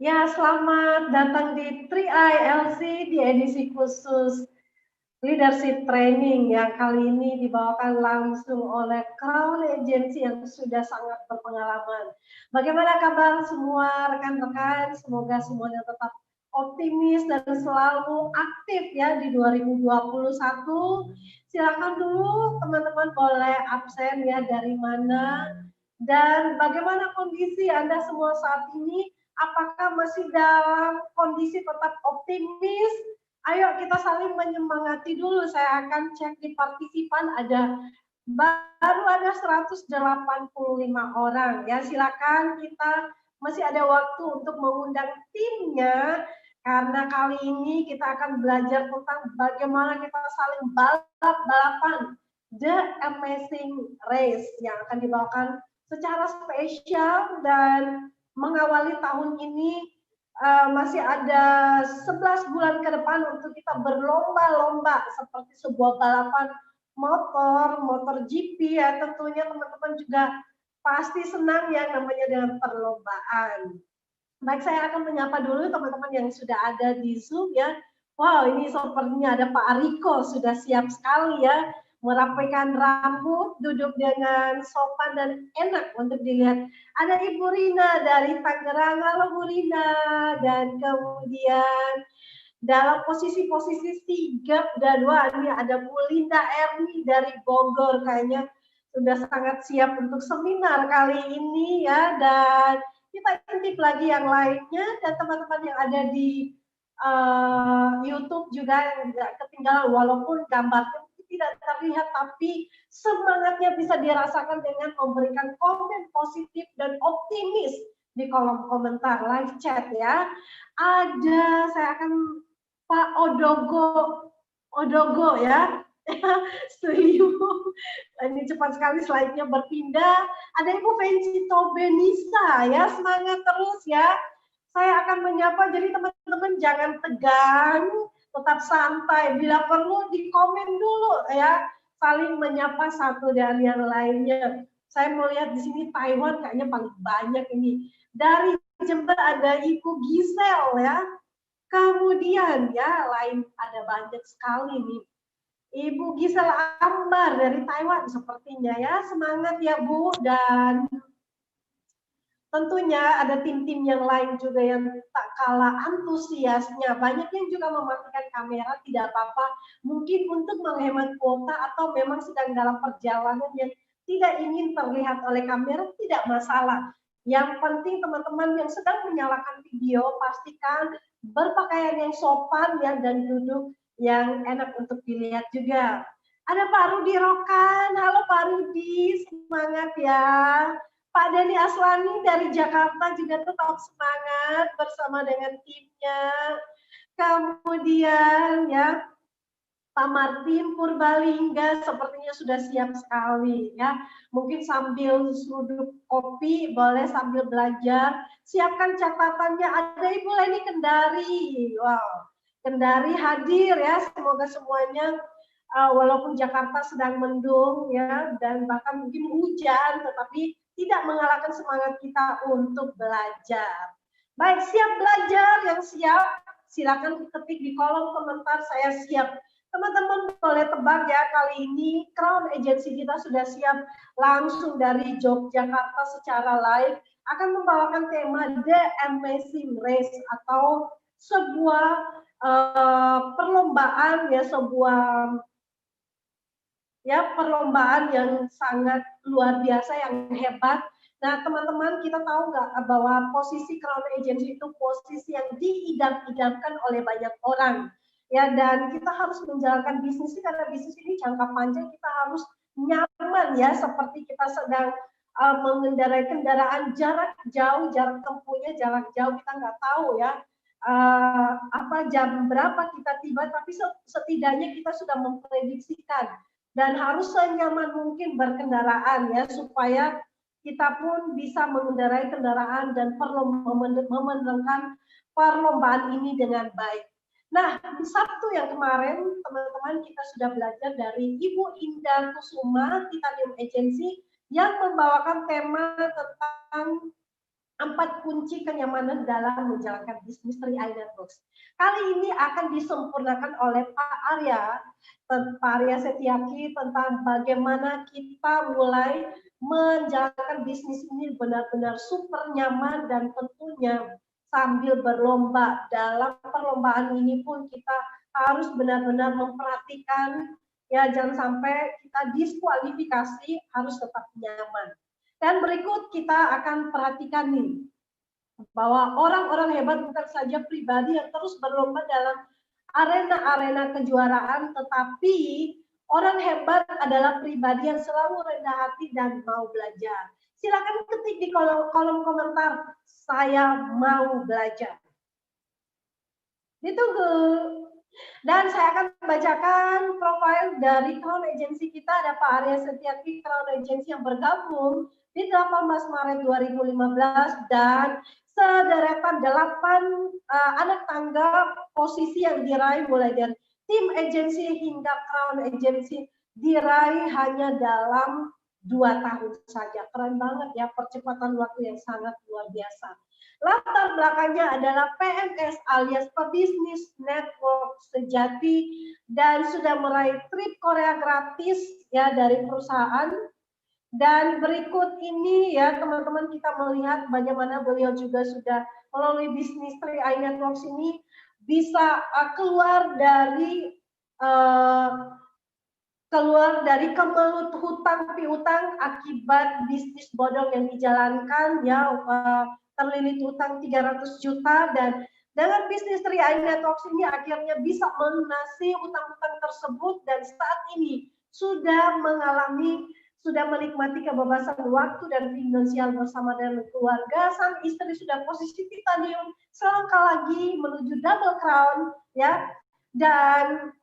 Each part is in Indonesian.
Ya, selamat datang di 3ILC di edisi khusus Leadership Training yang kali ini dibawakan langsung oleh Crown Agency yang sudah sangat berpengalaman. Bagaimana kabar semua rekan-rekan? Semoga semuanya tetap optimis dan selalu aktif ya di 2021. Silakan dulu teman-teman boleh absen ya dari mana dan bagaimana kondisi Anda semua saat ini? Apakah masih dalam kondisi tetap optimis? Ayo kita saling menyemangati dulu. Saya akan cek di partisipan baru ada 185 orang. Ya, silakan kita masih ada waktu untuk mengundang timnya karena kali ini kita akan belajar tentang bagaimana kita saling balap-balapan The Amazing Race yang akan dibawakan secara spesial dan mengawali tahun ini masih ada 11 bulan ke depan untuk kita berlomba-lomba seperti sebuah balapan motor GP ya tentunya teman-teman juga pasti senang yang namanya dengan perlombaan. Baik, saya akan menyapa dulu teman-teman yang sudah ada di Zoom ya. Wow, ini sepertinya ada Pak Ariko, sudah siap sekali ya merapikan rambut, duduk dengan sopan dan enak untuk dilihat. Ada Ibu Rina dari Tangerang, halo Bu Rina. Dan kemudian dalam posisi-posisi sigap dan wah ini ada Bu Linda Erni dari Bogor kayaknya sudah sangat siap untuk seminar kali ini ya dan kita intip lagi yang lainnya dan teman-teman yang ada di YouTube juga nggak ketinggalan walaupun gambarnya tidak terlihat tapi semangatnya bisa dirasakan dengan memberikan komen positif dan optimis di kolom komentar live chat ya. Ada saya akan Pak Odogo ya. Setuju. Ini cepat sekali slide-nya berpindah. Ada Ibu Vencito Benisa ya, semangat terus ya. Saya akan menyapa, jadi teman-teman jangan tegang, tetap santai. Bila perlu di komen dulu ya, saling menyapa satu dan yang lainnya. Saya mau lihat di sini Taiwan kayaknya paling banyak ini. Dari Jember ada Ibu Gisel ya. Kemudian ya lain ada banyak sekali nih. Ibu Gisel Ambar dari Taiwan sepertinya ya. Semangat ya Bu dan tentunya ada tim-tim yang lain juga yang tak kalah antusiasnya. Banyak yang juga mematikan kamera, tidak apa-apa. Mungkin untuk menghemat kuota atau memang sedang dalam perjalanan yang tidak ingin terlihat oleh kamera, tidak masalah. Yang penting teman-teman yang sedang menyalakan video, pastikan berpakaian yang sopan ya dan duduk yang enak untuk dilihat juga. Ada Pak Rudi Rokan, halo Pak Rudi, semangat ya. Pak Dani Aslani dari Jakarta juga tetap semangat bersama dengan timnya. Kemudian ya Pak Martin Purbalingga sepertinya sudah siap sekali ya. Mungkin sambil duduk kopi, boleh sambil belajar. Siapkan catatannya. Ada Ibu Leni Kendari. Wow, Kendari hadir ya. Semoga semuanya walaupun Jakarta sedang mendung ya dan bahkan mungkin hujan, tetapi tidak mengalahkan semangat kita untuk belajar. Baik, siap belajar yang siap, silakan ketik di kolom komentar saya siap. Teman-teman boleh tebak ya, kali ini Crown Agency kita sudah siap langsung dari Yogyakarta secara live akan membawakan tema The Amazing Race atau sebuah perlombaan ya, sebuah ya perlombaan yang sangat luar biasa, yang hebat. Nah, teman-teman, kita tahu nggak bahwa posisi Crown Agency itu posisi yang diidam-idamkan oleh banyak orang. Ya, dan kita harus menjalankan bisnis ini karena bisnis ini jangka panjang, kita harus nyaman ya, seperti kita sedang mengendarai kendaraan jarak jauh, jarak tempuhnya jarak jauh, kita nggak tahu ya apa jam berapa kita tiba, tapi setidaknya kita sudah memprediksikan dan harus senyaman mungkin berkendaraan ya supaya kita pun bisa mengendarai kendaraan dan memenangkan perlombaan ini dengan baik. Nah, di Sabtu yang kemarin teman-teman kita sudah belajar dari Ibu Indah Kusuma Titanium Agency yang membawakan tema tentang 4 kunci kenyamanan dalam menjalankan bisnis 3i Networks. Kali ini akan disempurnakan oleh Pak Arya Setiaki tentang bagaimana kita mulai menjalankan bisnis ini benar-benar super nyaman, dan tentunya sambil berlomba. Dalam perlombaan ini pun kita harus benar-benar memperhatikan, ya, jangan sampai kita diskualifikasi, harus tetap nyaman. Dan berikut kita akan perhatikan nih, bahwa orang-orang hebat bukan saja pribadi yang terus berlomba dalam arena-arena kejuaraan, tetapi orang hebat adalah pribadi yang selalu rendah hati dan mau belajar. Silakan ketik di kolom komentar, saya mau belajar. Ditunggu. Dan saya akan bacakan profil dari Crown Agency kita. Ada Pak Arya Setiaki, Crown Agency, yang bergabung di 18 Maret 2015, dan sederetan 8 anak tangga posisi yang diraih mulai dari tim agensi hingga Crown Agency diraih hanya dalam 2 tahun saja. Keren banget ya, percepatan waktu yang sangat luar biasa. Latar belakangnya adalah PNS alias Pebisnis Network sejati, dan sudah meraih trip Korea gratis ya dari perusahaan. Dan berikut ini ya teman-teman, kita melihat bagaimana beliau juga sudah melalui bisnis 3i Networks ini bisa keluar dari kemelut hutang piutang akibat bisnis bodong yang dijalankan, ya, terlilit hutang 300 juta, dan dengan bisnis 3i Networks ini akhirnya bisa melunasi hutang-hutang tersebut, dan saat ini sudah menikmati kebebasan waktu dan finansial bersama dengan keluarga. Sang istri sudah posisi titanium, selangkah lagi menuju double crown, ya, dan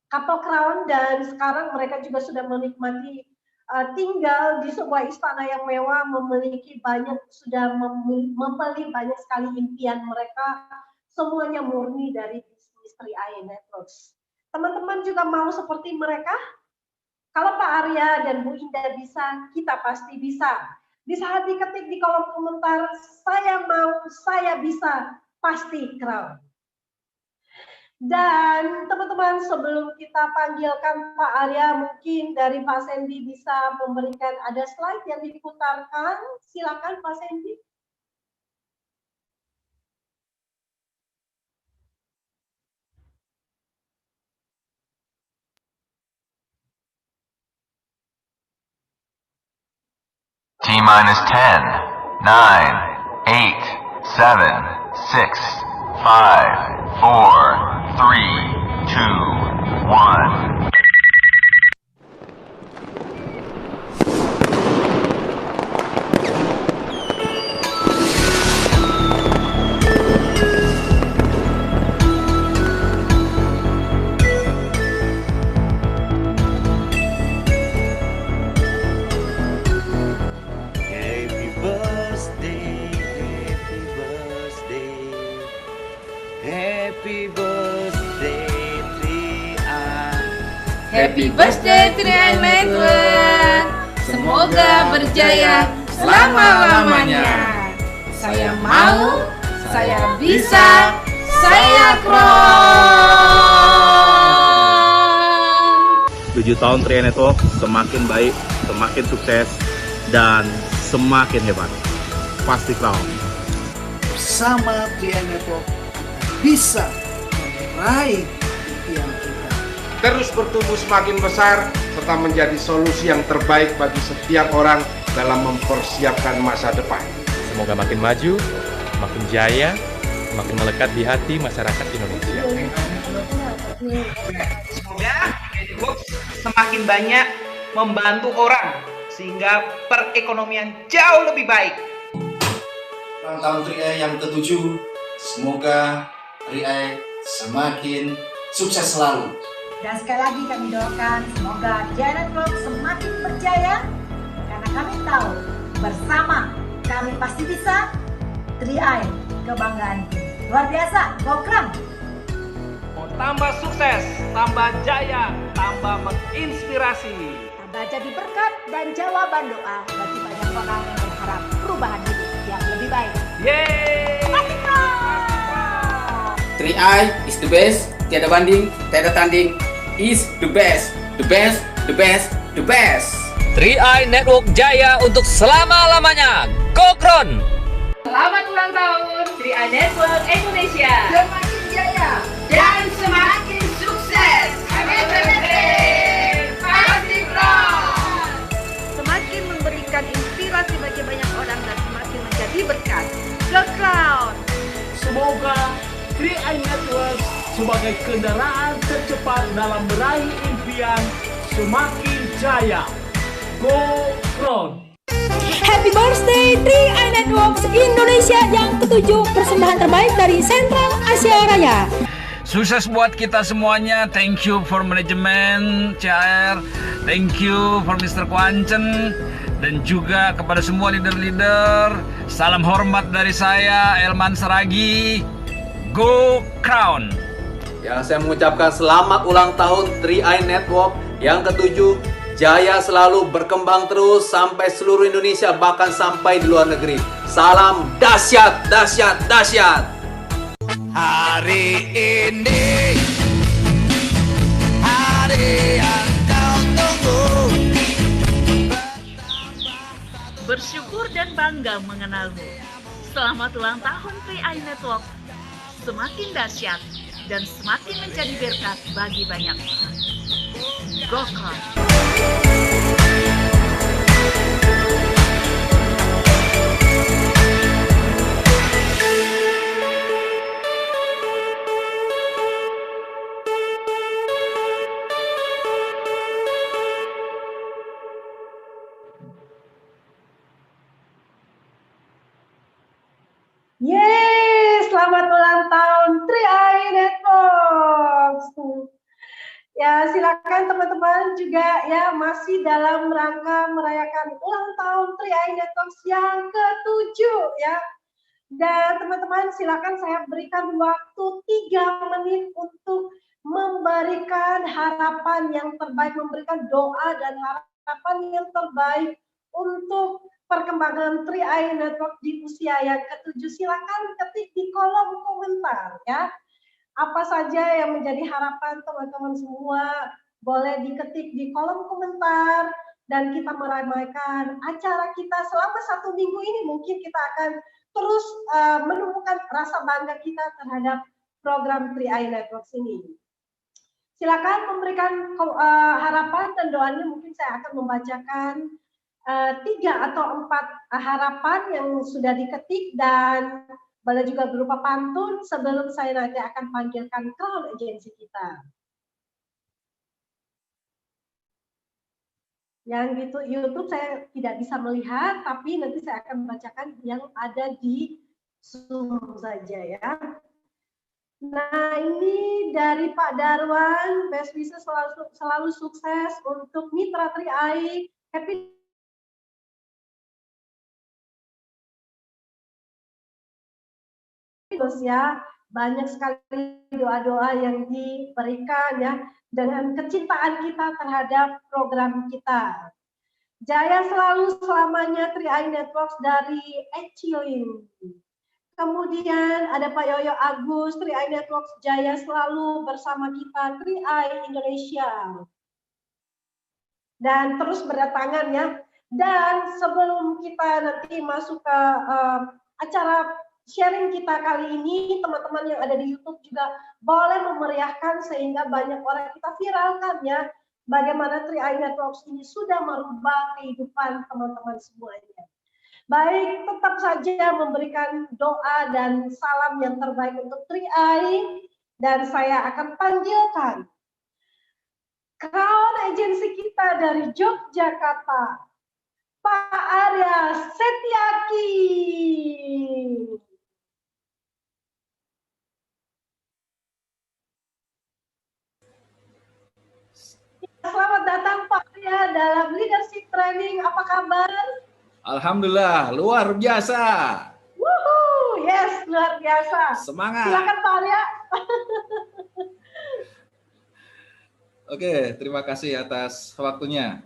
couple crown, dan sekarang mereka juga sudah menikmati tinggal di sebuah istana yang mewah, membeli banyak sekali impian mereka, semuanya murni dari bisnis 3i Networks. Teman-teman juga mau seperti mereka? Kalau Pak Arya dan Bu Indah bisa, kita pasti bisa. Bisa diketik di kolom komentar, saya mau, saya bisa, pasti Crown. Dan teman-teman, sebelum kita panggilkan Pak Arya, mungkin dari Pak Sandy bisa memberikan, ada slide yang diputarkan. Silakan Pak Sandy. T-minus 10, 9, 8, 7, 6, 5, 4, 3, 2, 1. Happy birthday 3i Network. Semoga berjaya selama-lamanya. Saya mau, saya bisa, saya Crown. 7 tahun 3i Network semakin baik, semakin sukses, dan semakin hebat. Pasti Crown. Bersama 3i Network bisa meraih impian kita. Terus bertumbuh semakin besar serta menjadi solusi yang terbaik bagi setiap orang dalam mempersiapkan masa depan. Semoga makin maju, makin jaya, makin melekat di hati masyarakat Indonesia. Semoga Networks semakin banyak membantu orang sehingga perekonomian jauh lebih baik. Ulang tahun 3i yang ke-7, semoga 3i semakin sukses selalu. Dan sekali lagi kami doakan semoga 3i Network semakin berjaya, karena kami tahu bersama kami pasti bisa. 3i, kebanggaan luar biasa. Go Crown! Mau tambah sukses, tambah jaya, tambah menginspirasi, tambah jadi berkat dan jawaban doa bagi banyak orang yang berharap perubahan hidup yang lebih lebih baik. Yeay! 3i is the best, tiada banding, tiada tanding, is the best, the best, the best, the best. 3i Network Jaya untuk selama-lamanya. Gokron! Selamat ulang tahun 3i Network Indonesia. Semakin jaya Dan semakin sukses. Happy birthday, Pasti Crown. semakin memberikan inspirasi bagi banyak orang dan semakin menjadi berkat. Go Crown! Semoga 3i Network sebagai kendaraan tercepat dalam meraih impian semakin jaya. Go Crown! Happy birthday 3i Networks Indonesia yang ke-7, persembahan terbaik dari Sentral Asia Raya. Sukses buat kita semuanya. Thank you for manajemen CR. Thank you for Mr. Kwancen. Dan juga kepada semua leader-leader. Salam hormat dari saya, Elman Saragi. Go Crown! Yang saya mengucapkan selamat ulang tahun 3i Network yang ke-7. Jaya selalu berkembang terus sampai seluruh Indonesia, bahkan sampai di luar negeri. Salam dahsyat, dahsyat, dahsyat. Hari ini hari yang kau tunggu. Bersyukur dan bangga mengenalmu. Selamat ulang tahun 3i Network. Semakin dahsyat dan semakin menjadi berkat bagi banyak orang. Gokron! Yeay, selamat ulang tahun 3i Networks. Ya, silakan teman-teman juga ya masih dalam rangka merayakan ulang tahun 3i Networks yang ke-7 ya. Dan teman-teman silakan saya berikan waktu 3 menit untuk memberikan harapan yang terbaik, memberikan doa dan harapan yang terbaik untuk perkembangan 3i Network di usia yang ke-7. Silakan ketik di kolom komentar ya. Apa saja yang menjadi harapan teman-teman semua boleh diketik di kolom komentar dan kita meramaikan acara kita selama 1 minggu ini. Mungkin kita akan terus menumbuhkan rasa bangga kita terhadap program 3i Networks ini. Silakan memberikan harapan dan doanya. Mungkin saya akan membacakan 3 atau 4 harapan yang sudah diketik dan boleh juga berupa pantun sebelum saya nanti akan panggilkan Crown Agency kita. Yang di YouTube saya tidak bisa melihat, tapi nanti saya akan membacakan yang ada di Zoom saja ya. Nah, ini dari Pak Darwan, best wishes selalu sukses untuk Mitra 3i, happy terus ya, banyak sekali doa-doa yang diberikan ya dengan kecintaan kita terhadap program kita. Jaya selalu selamanya 3i Networks dari Echilin. Kemudian ada Pak Yoyo Agus, 3i Networks Jaya selalu bersama kita 3i Indonesia. Dan terus berdatangan ya. Dan sebelum kita nanti masuk ke acara sharing kita kali ini, teman-teman yang ada di YouTube juga boleh memeriahkan sehingga banyak orang kita viralkan ya, bagaimana 3i Networks ini sudah merubah kehidupan teman-teman semuanya. Baik, tetap saja memberikan doa dan salam yang terbaik untuk 3i, dan saya akan panggilkan Crown Agency kita dari Yogyakarta, Pak Arya Setiaki. Selamat datang Pak Arya dalam Leadership Training. Apa kabar? Alhamdulillah, luar biasa. Wuhu, yes, luar biasa. Semangat. Silakan Pak Arya. Oke, terima kasih atas waktunya.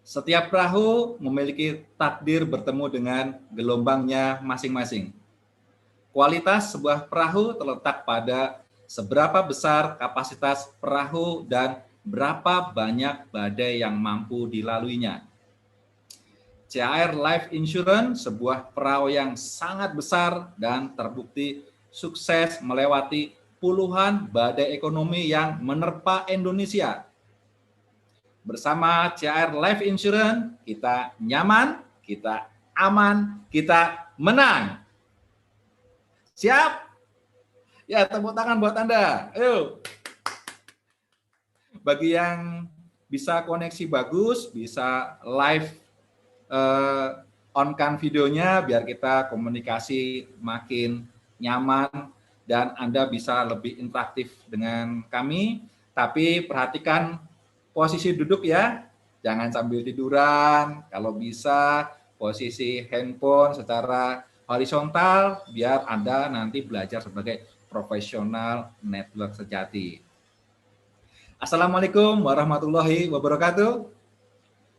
Setiap perahu memiliki takdir bertemu dengan gelombangnya masing-masing. Kualitas sebuah perahu terletak pada seberapa besar kapasitas perahu dan berapa banyak badai yang mampu dilaluinya. CAR Life Insurance, sebuah perahu yang sangat besar dan terbukti sukses melewati puluhan badai ekonomi yang menerpa Indonesia. Bersama CAR Life Insurance, kita nyaman, kita aman, kita menang. Siap? Ya, tepuk tangan buat Anda. Ayo. Bagi yang bisa koneksi bagus, bisa live on-cam videonya, biar kita komunikasi makin nyaman dan Anda bisa lebih interaktif dengan kami. Tapi perhatikan posisi duduk ya, jangan sambil tiduran. Kalau bisa posisi handphone secara horizontal, biar Anda nanti belajar sebagai profesional network sejati. Assalamualaikum warahmatullahi wabarakatuh.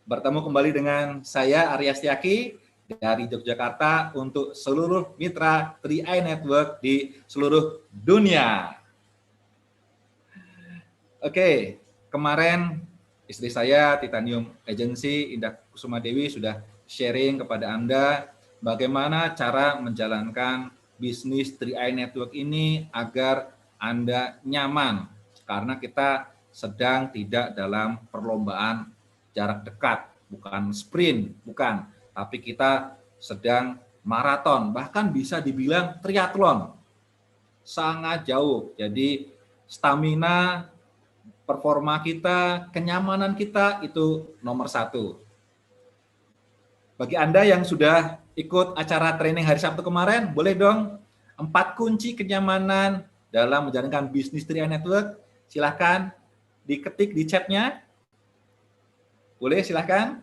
Bertemu kembali dengan saya Arya Setiaki dari Yogyakarta untuk seluruh mitra 3i Network di seluruh dunia. Oke, kemarin istri saya Titanium Agency Indah Kusuma Dewi sudah sharing kepada Anda bagaimana cara menjalankan bisnis 3i Network ini agar Anda nyaman, karena kita sedang tidak dalam perlombaan jarak dekat, bukan sprint, bukan, tapi kita sedang maraton, bahkan bisa dibilang triathlon, sangat jauh. Jadi stamina, performa kita, kenyamanan kita itu nomor 1. Bagi Anda yang sudah ikut acara training hari Sabtu kemarin, boleh dong 4 kunci kenyamanan dalam menjalankan bisnis 3i Network. Silahkan diketik di chatnya. Boleh, silahkan.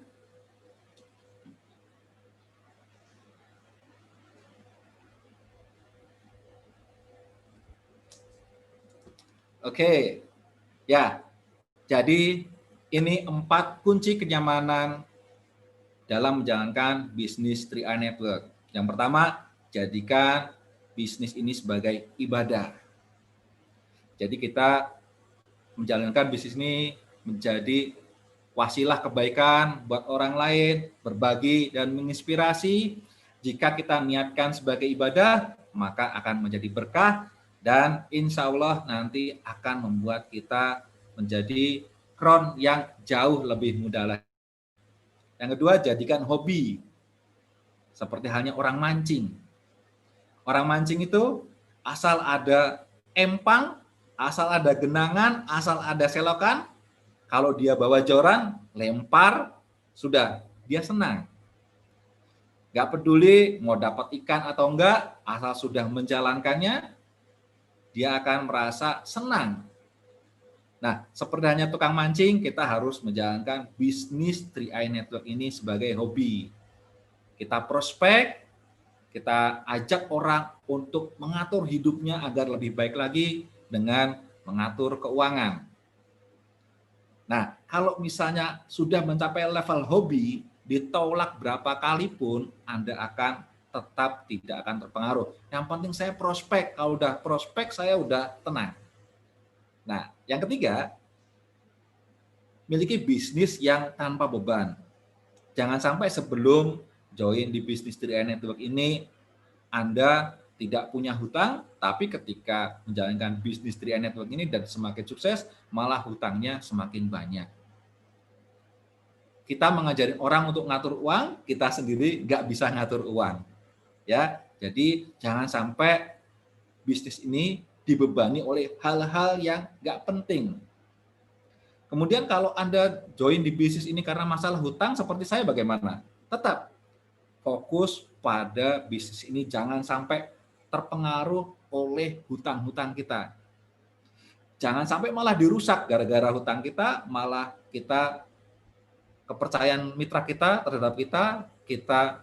Oke, ya. Jadi ini 4 kunci kenyamanan dalam menjalankan bisnis 3i Network. Yang pertama, jadikan bisnis ini sebagai ibadah. Jadi kita menjalankan bisnis ini menjadi wasilah kebaikan buat orang lain, berbagi dan menginspirasi. Jika kita niatkan sebagai ibadah, maka akan menjadi berkah dan insya Allah nanti akan membuat kita menjadi kron yang jauh lebih mudah lagi. Yang kedua, jadikan hobi. Seperti halnya orang mancing. Orang mancing itu asal ada empang, asal ada genangan, asal ada selokan, kalau dia bawa joran, lempar, sudah, dia senang. Gak peduli mau dapat ikan atau enggak, asal sudah menjalankannya, dia akan merasa senang. Nah, seperti halnya tukang mancing, kita harus menjalankan bisnis 3i Network ini sebagai hobi. Kita prospek, kita ajak orang untuk mengatur hidupnya agar lebih baik lagi dengan mengatur keuangan. Nah, kalau misalnya sudah mencapai level hobi, ditolak berapa kali pun, Anda akan tetap tidak akan terpengaruh. Yang penting saya prospek, kalau udah prospek saya udah tenang. Nah, yang ketiga, miliki bisnis yang tanpa beban. Jangan sampai sebelum join di bisnis 3i Network ini, Anda tidak punya hutang, tapi ketika menjalankan bisnis 3i Network ini dan semakin sukses, malah hutangnya semakin banyak. Kita mengajari orang untuk ngatur uang, kita sendiri nggak bisa ngatur uang. Ya, jadi jangan sampai bisnis ini dibebani oleh hal-hal yang nggak penting. Kemudian kalau Anda join di bisnis ini karena masalah hutang, seperti saya bagaimana? Tetap fokus pada bisnis ini, jangan sampai terpengaruh oleh hutang-hutang kita. Jangan sampai malah dirusak gara-gara hutang kita, malah kita kepercayaan mitra kita terhadap kita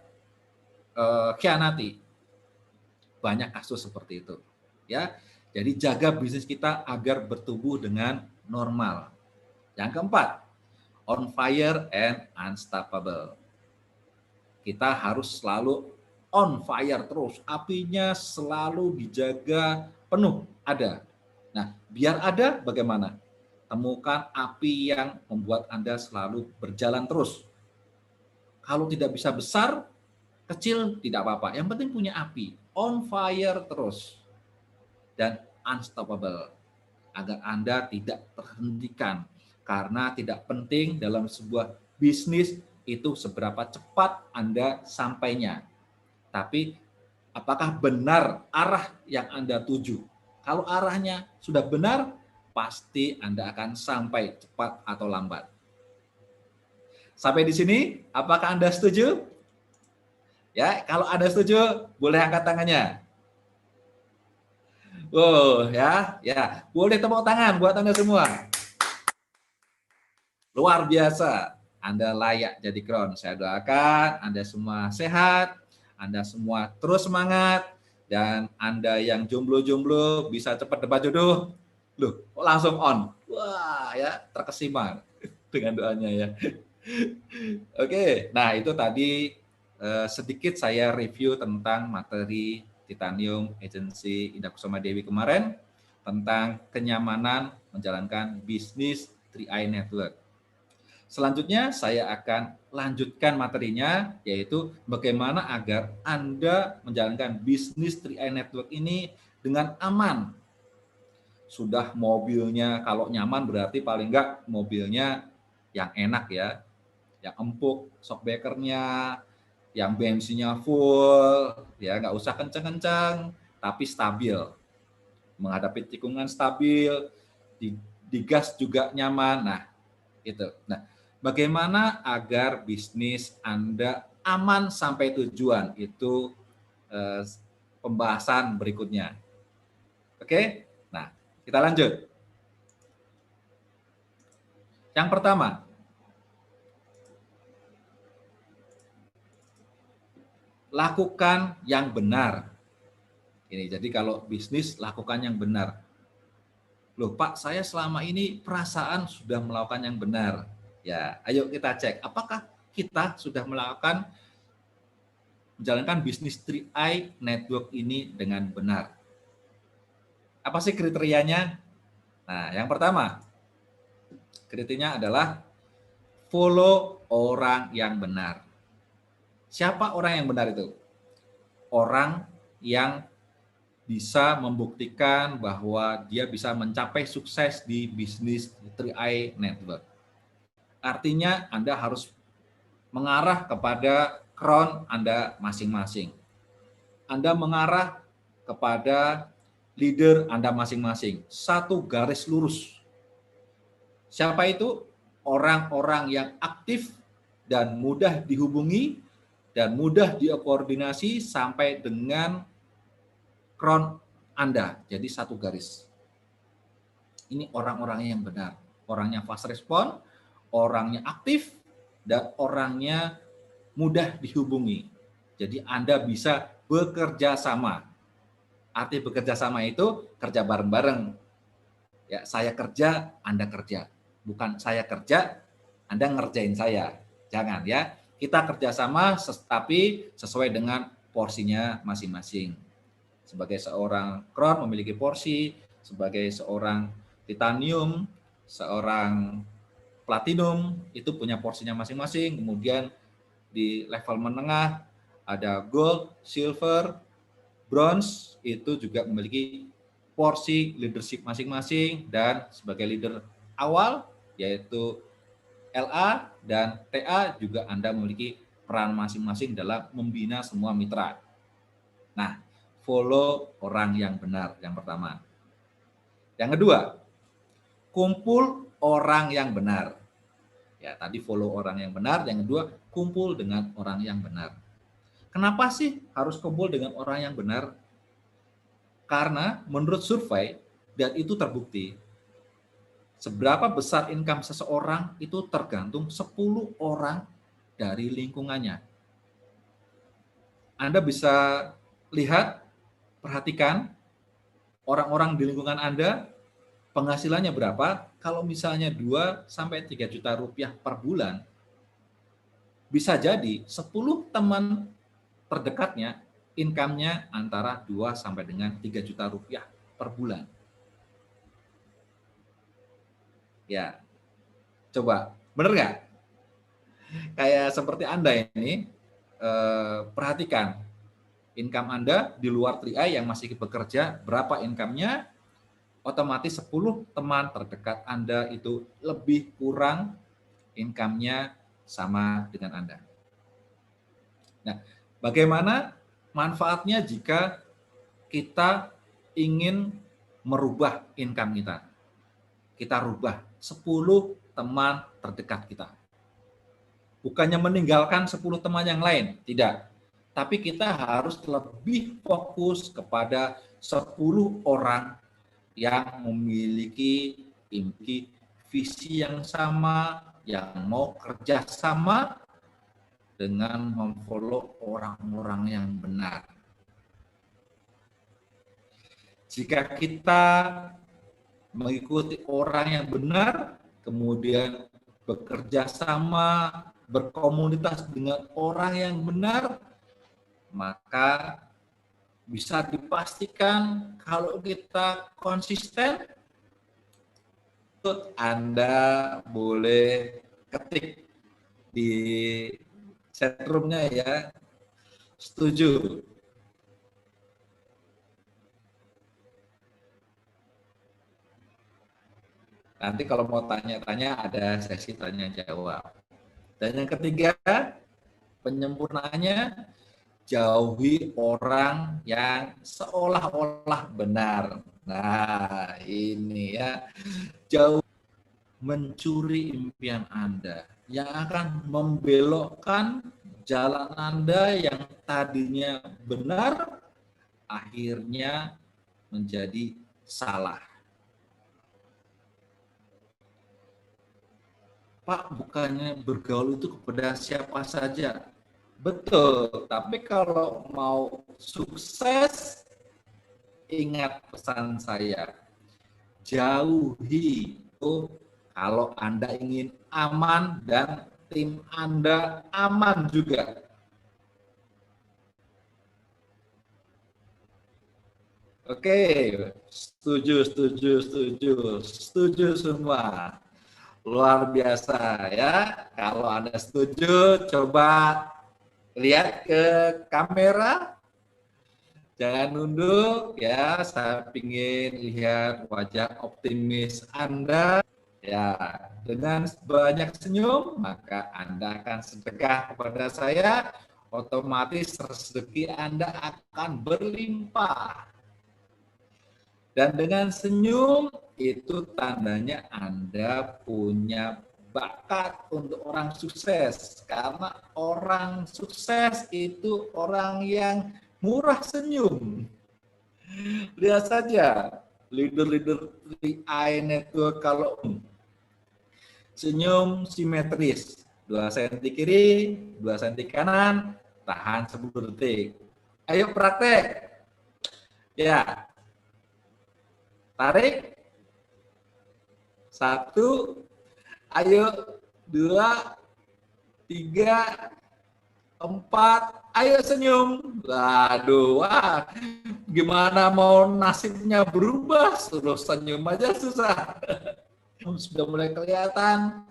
khianati. Banyak kasus seperti itu. Ya, jadi jaga bisnis kita agar bertumbuh dengan normal. Yang keempat, on fire and unstoppable. Kita harus selalu on fire terus, apinya selalu dijaga penuh ada. Nah, biar ada bagaimana? Temukan api yang membuat Anda selalu berjalan terus. Kalau tidak bisa besar, kecil tidak apa-apa. Yang penting punya api, on fire terus. Dan unstoppable, agar Anda tidak terhentikan. Karena tidak penting dalam sebuah bisnis itu seberapa cepat Anda sampainya. Tapi apakah benar arah yang Anda tuju? Kalau arahnya sudah benar, pasti Anda akan sampai cepat atau lambat. Sampai di sini, apakah Anda setuju? Ya, kalau Anda setuju, boleh angkat tangannya. Oh, ya, boleh tepuk tangan buat Anda semua. Luar biasa, Anda layak jadi Crown. Saya doakan Anda semua sehat, Anda semua terus semangat, dan Anda yang jomblo-jomblo bisa cepat dapat jodoh. Loh, kok langsung on? Wah, ya, terkesima dengan doanya ya. Oke, nah itu tadi sedikit saya review tentang materi Titanium Agency Indah Kusuma Dewi kemarin tentang kenyamanan menjalankan bisnis 3i Network. Selanjutnya saya akan lanjutkan materinya, yaitu bagaimana agar Anda menjalankan bisnis 3i Network ini dengan aman. Sudah mobilnya, kalau nyaman berarti paling enggak mobilnya yang enak ya, yang empuk, shockbreaker-nya, yang bensinnya full, ya nggak usah kencang-kencang, tapi stabil. Menghadapi tikungan stabil, di gas juga nyaman. Nah, itu. Nah, bagaimana agar bisnis Anda aman sampai tujuan? Itu pembahasan berikutnya. Oke? Nah, kita lanjut. Yang pertama, lakukan yang benar. Ini, jadi kalau bisnis, lakukan yang benar. Loh Pak, saya selama ini perasaan sudah melakukan yang benar. Ya, ayo kita cek, apakah kita sudah menjalankan bisnis 3i Network ini dengan benar. Apa sih kriterianya? Nah, yang pertama, kriterianya adalah follow orang yang benar. Siapa orang yang benar itu? Orang yang bisa membuktikan bahwa dia bisa mencapai sukses di bisnis 3i Network. Artinya Anda harus mengarah kepada crown Anda masing-masing. Anda mengarah kepada leader Anda masing-masing. Satu garis lurus. Siapa itu? Orang-orang yang aktif dan mudah dihubungi dan mudah dikoordinasi sampai dengan crown Anda. Jadi satu garis. Ini orang-orangnya yang benar. Orangnya fast respon, orangnya aktif, dan orangnya mudah dihubungi. Jadi Anda bisa bekerja sama. Arti bekerja sama itu kerja bareng-bareng. Ya, saya kerja, Anda kerja. Bukan saya kerja, Anda ngerjain saya. Jangan ya. Kita kerjasama tapi sesuai dengan porsinya masing-masing. Sebagai seorang crown memiliki porsi, sebagai seorang titanium, seorang platinum itu punya porsinya masing-masing. Kemudian di level menengah ada gold, silver, bronze itu juga memiliki porsi leadership masing-masing, dan sebagai leader awal yaitu LA dan TA juga Anda memiliki peran masing-masing dalam membina semua mitra. Nah, follow orang yang benar yang pertama. Yang kedua, kumpul orang yang benar. Ya, tadi follow orang yang benar, yang kedua kumpul dengan orang yang benar. Kenapa sih harus kumpul dengan orang yang benar? Karena menurut survei, dan itu terbukti, seberapa besar income seseorang itu tergantung 10 orang dari lingkungannya. Anda bisa lihat, perhatikan orang-orang di lingkungan Anda penghasilannya berapa? Kalau misalnya 2 sampai 3 juta rupiah per bulan, bisa jadi 10 teman terdekatnya income-nya antara 2 sampai dengan 3 juta rupiah per bulan. Ya, coba, bener nggak? Kayak seperti Anda ini, perhatikan income Anda di luar 3i yang masih bekerja, berapa income-nya, otomatis 10 teman terdekat Anda itu lebih kurang income-nya sama dengan Anda. Nah, bagaimana manfaatnya jika kita ingin merubah income kita? Kita rubah 10 teman terdekat kita. Bukannya meninggalkan 10 teman yang lain, tidak. Tapi kita harus lebih fokus kepada 10 orang yang memiliki visi yang sama, yang mau kerja sama dengan memfollow orang-orang yang benar. Jika kita mengikuti orang yang benar, kemudian bekerja sama, berkomunitas dengan orang yang benar, maka bisa dipastikan kalau kita konsisten, Anda boleh ketik di chatroom-nya ya, setuju. Nanti kalau mau tanya-tanya ada sesi tanya jawab. Dan yang ketiga, penyempurnaannya, jauhi orang yang seolah-olah benar. Nah, ini ya, jauh mencuri impian Anda yang akan membelokkan jalan Anda yang tadinya benar, akhirnya menjadi salah. Pak, bukannya bergaul itu kepada siapa saja. Betul, tapi kalau mau sukses, ingat pesan saya. Jauhi itu kalau Anda ingin aman dan tim Anda aman juga. Oke, setuju semua. Luar biasa ya. Kalau Anda setuju, coba lihat ke kamera. Jangan nunduk ya. Saya ingin lihat wajah optimis Anda. Ya, dengan banyak senyum, maka Anda akan sedekah kepada saya. Otomatis rezeki Anda akan berlimpah. Dan dengan senyum, itu tandanya Anda punya bakat untuk orang sukses. Karena orang sukses itu orang yang murah senyum. Lihat saja, leader-leader 3i Network kalau senyum simetris. 2 cm kiri, 2 cm kanan, tahan 10 detik. Ayo praktek. Ya. Tarik. 1, ayo 2, 3, 4, ayo senyum. Waduh, wah, gimana mau nasibnya berubah? Suruh senyum aja susah. Sudah mulai kelihatan.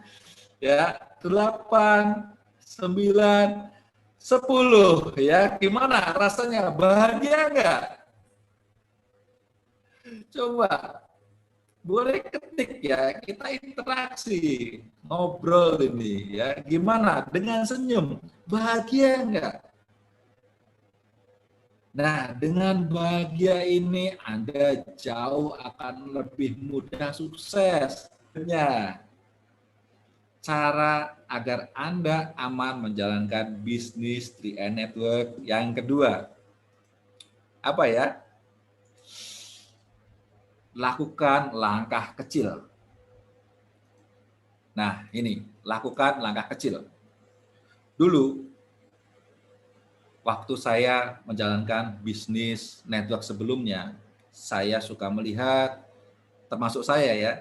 Ya, 8, 9, 10. Ya, gimana rasanya? Bahagia nggak? Coba. Boleh ketik ya, kita interaksi, ngobrol ini ya, gimana dengan senyum, bahagia enggak? Nah, dengan bahagia ini Anda jauh akan lebih mudah sukses. Cara agar Anda aman menjalankan bisnis 3i Network yang kedua, apa ya? Lakukan langkah kecil. Nah, ini, lakukan langkah kecil. Dulu, waktu saya menjalankan bisnis network sebelumnya, saya suka melihat termasuk saya ya,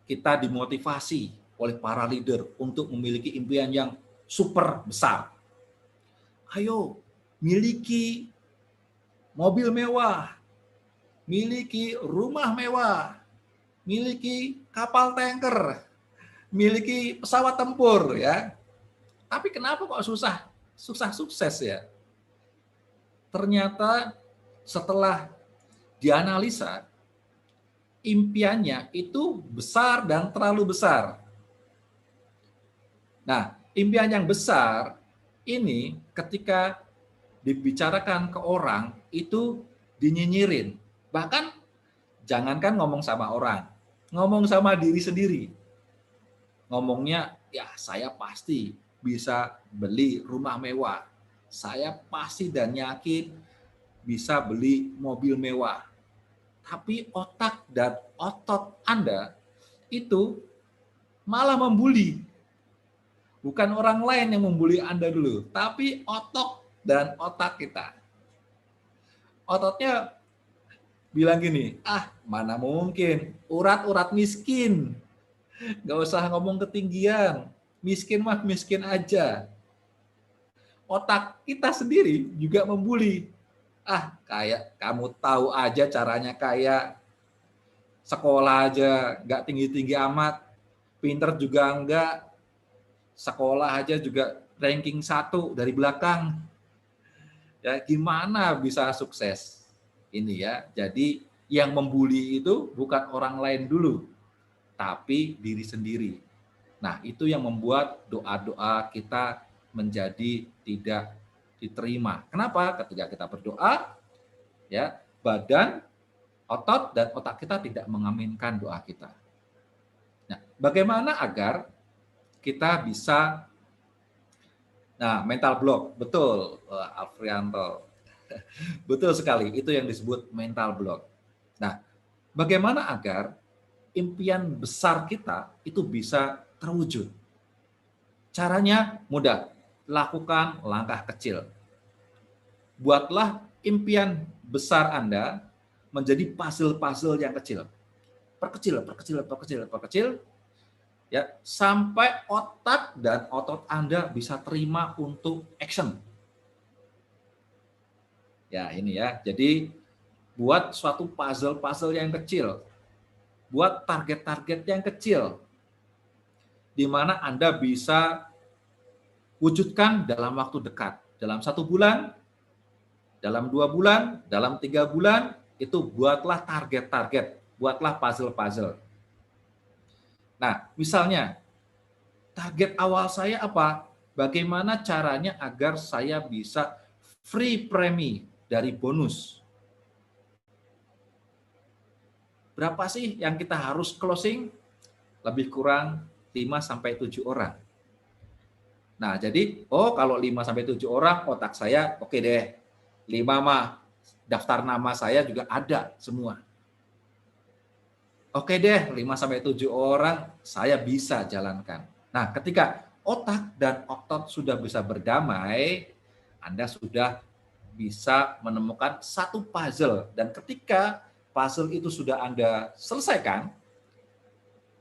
kita dimotivasi oleh para leader untuk memiliki impian yang super besar. Ayo, miliki mobil mewah, miliki rumah mewah, miliki kapal tanker, miliki pesawat tempur ya. Tapi kenapa kok susah sukses ya? Ternyata setelah dianalisa, impiannya itu besar dan terlalu besar. Nah, impian yang besar ini ketika dibicarakan ke orang itu dinyinyirin. Bahkan jangankan ngomong sama orang, ngomong sama diri sendiri. Ngomongnya, ya saya pasti bisa beli rumah mewah. Saya pasti dan yakin bisa beli mobil mewah. Tapi otak dan otot Anda itu malah membuli. Bukan orang lain yang membuli Anda dulu, tapi otot dan otak kita. Ototnya bilang gini, mana mungkin, urat-urat miskin. Gak usah ngomong ketinggian, miskin mah miskin aja. Otak kita sendiri juga membuli. Kayak kamu tahu aja caranya kaya, sekolah aja nggak tinggi-tinggi amat, pinter juga enggak, sekolah aja juga ranking 1 dari belakang. Ya gimana bisa sukses? Ini ya, jadi yang membuli itu bukan orang lain dulu, tapi diri sendiri. Nah itu yang membuat doa-doa kita menjadi tidak diterima. Kenapa? Ketika kita berdoa, ya badan, otot dan otak kita tidak mengaminkan doa kita. Nah, bagaimana agar kita bisa, mental block, betul, Alfrianto, betul sekali, itu yang disebut mental block. Nah, bagaimana agar impian besar kita itu bisa terwujud? Caranya mudah. Lakukan langkah kecil. Buatlah impian besar Anda menjadi puzzle-puzzle yang kecil. Perkecil, ya, sampai otak dan otot Anda bisa terima untuk action. Ya, ini ya. Jadi buat suatu puzzle-puzzle yang kecil. Buat target-target yang kecil. Di mana Anda bisa wujudkan dalam waktu dekat, dalam 1 bulan, dalam 2 bulan, dalam 3 bulan, itu buatlah target-target, buatlah puzzle-puzzle. Nah, misalnya, target awal saya apa? Bagaimana caranya agar saya bisa free premi dari bonus? Berapa sih yang kita harus closing? Lebih kurang 5-7 orang. Nah, jadi, kalau 5-7 orang, otak saya, oke deh, 5 mah, daftar nama saya juga ada semua. Oke deh, 5-7 orang, saya bisa jalankan. Nah, ketika otak dan otot sudah bisa berdamai, Anda sudah bisa menemukan satu puzzle. Dan ketika puzzle itu sudah Anda selesaikan,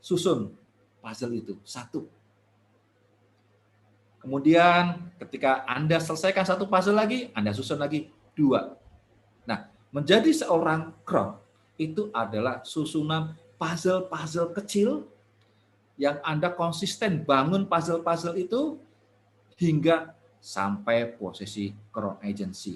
susun puzzle itu satu. Kemudian ketika Anda selesaikan satu puzzle lagi, Anda susun lagi 2. Nah, menjadi seorang Kron itu adalah susunan puzzle-puzzle kecil yang Anda konsisten bangun puzzle-puzzle itu hingga sampai posisi Kron Agency.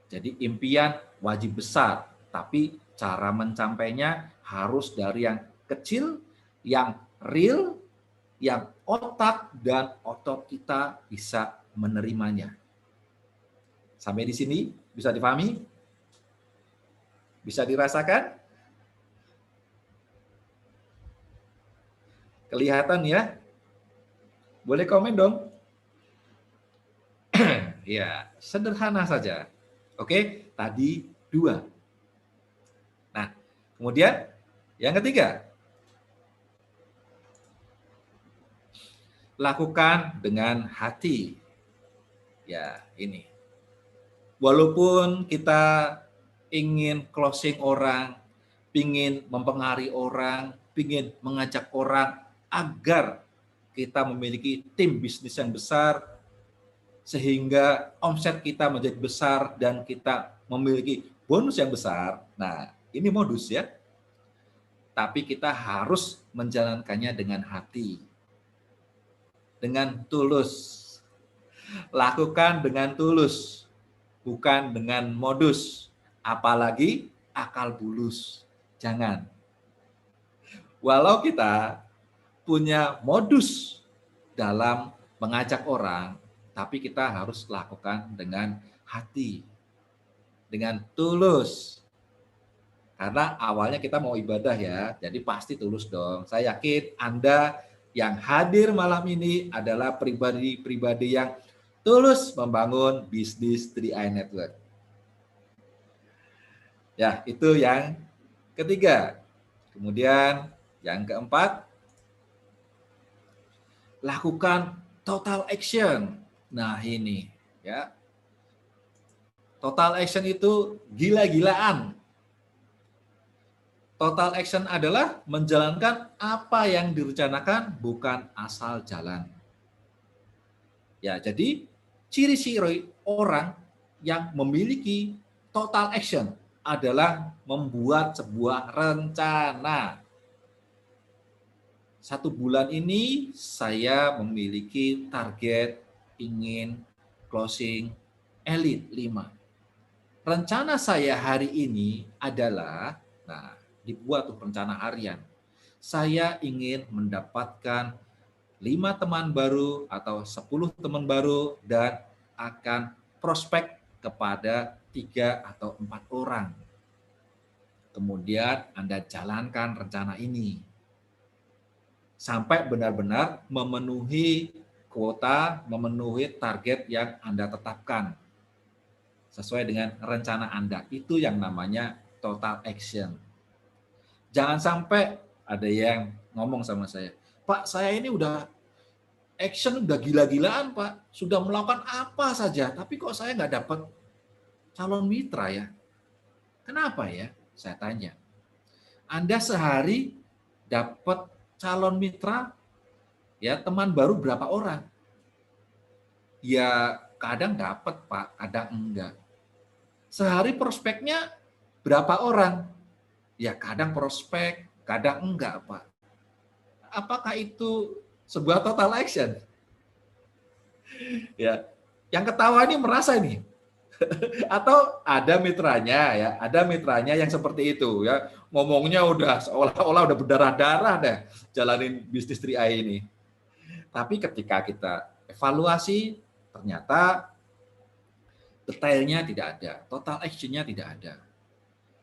Jadi impian wajib besar, tapi cara mencapainya harus dari yang kecil, yang real, yang otak dan otot kita bisa menerimanya. Sampai di sini bisa dipahami? Bisa dirasakan? Kelihatan ya? Boleh komen dong? Ya, sederhana saja. Oke, tadi 2. Nah, kemudian yang ketiga, lakukan dengan hati. Ya, ini. Walaupun kita ingin closing orang, pingin mempengaruhi orang, pingin mengajak orang agar kita memiliki tim bisnis yang besar, sehingga omset kita menjadi besar dan kita memiliki bonus yang besar. Nah, ini modus ya. Tapi kita harus menjalankannya dengan hati, dengan tulus. Lakukan dengan tulus, bukan dengan modus, apalagi akal bulus. Jangan. Walau kita punya modus dalam mengajak orang, tapi kita harus lakukan dengan hati, dengan tulus. Karena awalnya kita mau ibadah ya, jadi pasti tulus dong. Saya yakin Anda yang hadir malam ini adalah pribadi-pribadi yang tulus membangun bisnis 3i Network. Ya, itu yang ketiga. Kemudian yang keempat, lakukan total action. Nah, ini ya. Total action itu gila-gilaan. Total action adalah menjalankan apa yang direncanakan, bukan asal jalan. Ya, jadi ciri-ciri orang yang memiliki total action adalah membuat sebuah rencana. 1 bulan ini saya memiliki target ingin closing elite 5. Rencana saya hari ini adalah, dibuat tuh rencana harian. Saya ingin mendapatkan 5 teman baru atau 10 teman baru dan akan prospek kepada 3 atau 4 orang. Kemudian Anda jalankan rencana ini sampai benar-benar memenuhi kuota, memenuhi target yang Anda tetapkan sesuai dengan rencana Anda. Itu yang namanya total action. Jangan sampai ada yang ngomong sama saya, Pak, saya ini udah action, udah gila-gilaan, Pak. Sudah melakukan apa saja, tapi kok saya nggak dapat calon mitra ya? Kenapa ya? Saya tanya. Anda sehari dapat calon mitra, ya teman baru berapa orang? Ya kadang dapat, Pak, kadang enggak. Sehari prospeknya berapa orang? Ya kadang prospek, kadang enggak, Pak. Apakah itu sebuah total action? Ya, yang ketawa ini merasa ini. Atau ada mitranya ya, ada mitranya yang seperti itu ya. Ngomongnya udah seolah-olah udah berdarah-darah deh jalanin bisnis 3i ini. Tapi ketika kita evaluasi ternyata detailnya tidak ada, total action-nya tidak ada.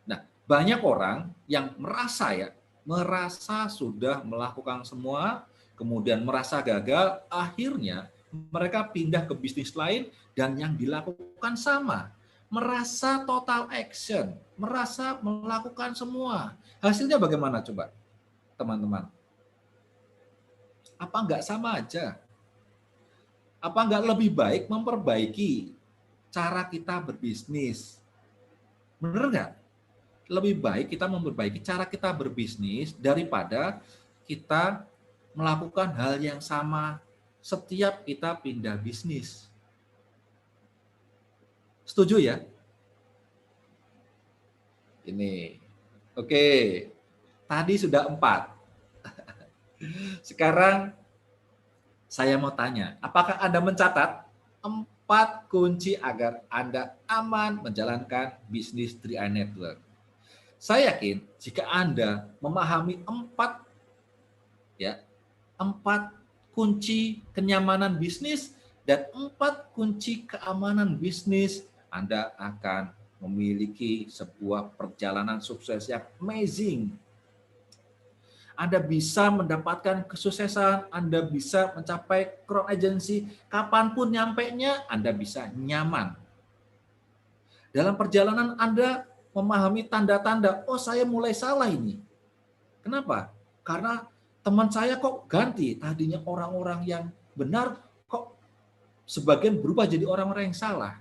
Nah, banyak orang yang merasa sudah melakukan semua, kemudian merasa gagal, akhirnya mereka pindah ke bisnis lain dan yang dilakukan sama. Merasa total action, merasa melakukan semua. Hasilnya bagaimana coba, teman-teman? Apa enggak sama aja? Apa enggak lebih baik memperbaiki cara kita berbisnis? Benar enggak? Lebih baik kita memperbaiki cara kita berbisnis daripada kita melakukan hal yang sama setiap kita pindah bisnis. Setuju ya? Ini. Oke. Tadi sudah 4. Sekarang saya mau tanya, apakah Anda mencatat 4 kunci agar Anda aman menjalankan bisnis 3i Network? Saya yakin jika Anda memahami 4 kunci kenyamanan bisnis dan 4 kunci keamanan bisnis, Anda akan memiliki sebuah perjalanan sukses yang amazing. Anda bisa mendapatkan kesuksesan, Anda bisa mencapai crown agency, kapanpun nyampainya, Anda bisa nyaman. Dalam perjalanan Anda memahami tanda-tanda, oh saya mulai salah ini. Kenapa? Karena teman saya kok ganti, tadinya orang-orang yang benar, kok sebagian berubah jadi orang-orang yang salah.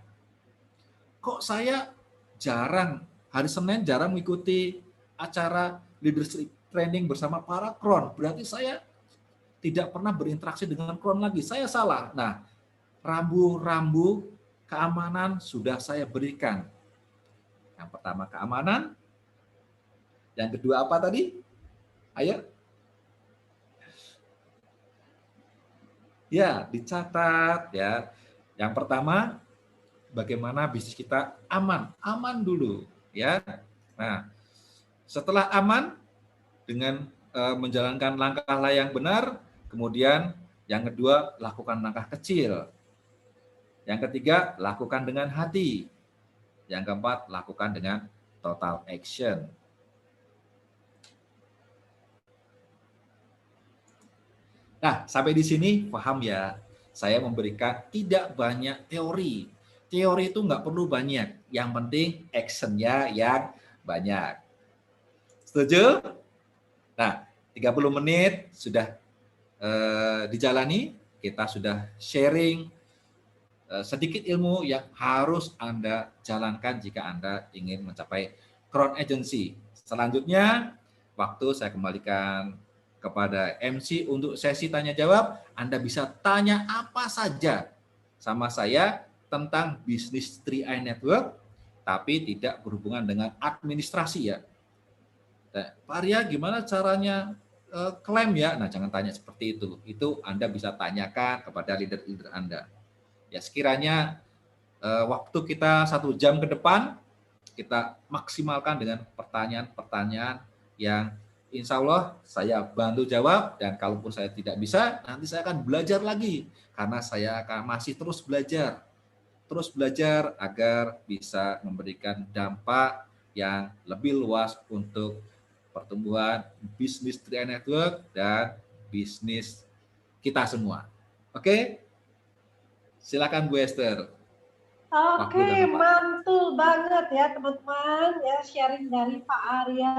Kok saya jarang, hari Senin jarang mengikuti acara leadership training bersama para kron, berarti saya tidak pernah berinteraksi dengan kron lagi. Saya salah. Nah, rambu-rambu keamanan sudah saya berikan. Yang pertama keamanan. Yang kedua apa tadi? Ayo. Ya, dicatat ya. Yang pertama, bagaimana bisnis kita aman. Aman dulu ya. Nah, setelah aman dengan menjalankan langkah yang benar, kemudian yang kedua lakukan langkah kecil. Yang ketiga, lakukan dengan hati. Yang keempat, lakukan dengan total action. Nah, sampai di sini paham ya? Saya memberikan tidak banyak teori. Teori itu nggak perlu banyak. Yang penting actionnya yang banyak. Setuju? Nah, 30 menit sudah dijalani. Kita sudah sharing sedikit ilmu yang harus Anda jalankan jika Anda ingin mencapai Crown Agency. Selanjutnya, waktu saya kembalikan kepada MC untuk sesi tanya jawab. Anda bisa tanya apa saja sama saya tentang bisnis 3i Network, tapi tidak berhubungan dengan administrasi ya. Pak Arya, gimana caranya klaim ya? Nah, jangan tanya seperti itu. Itu Anda bisa tanyakan kepada leader-leader Anda. Ya, sekiranya waktu kita 1 jam ke depan, kita maksimalkan dengan pertanyaan-pertanyaan yang insya Allah saya bantu jawab, dan kalaupun saya tidak bisa, nanti saya akan belajar lagi, karena saya akan masih terus belajar agar bisa memberikan dampak yang lebih luas untuk pertumbuhan bisnis 3i Network dan bisnis kita semua. Oke? Silakan Bu Esther. Oke, mantul banget ya teman-teman ya, sharing dari Pak Arya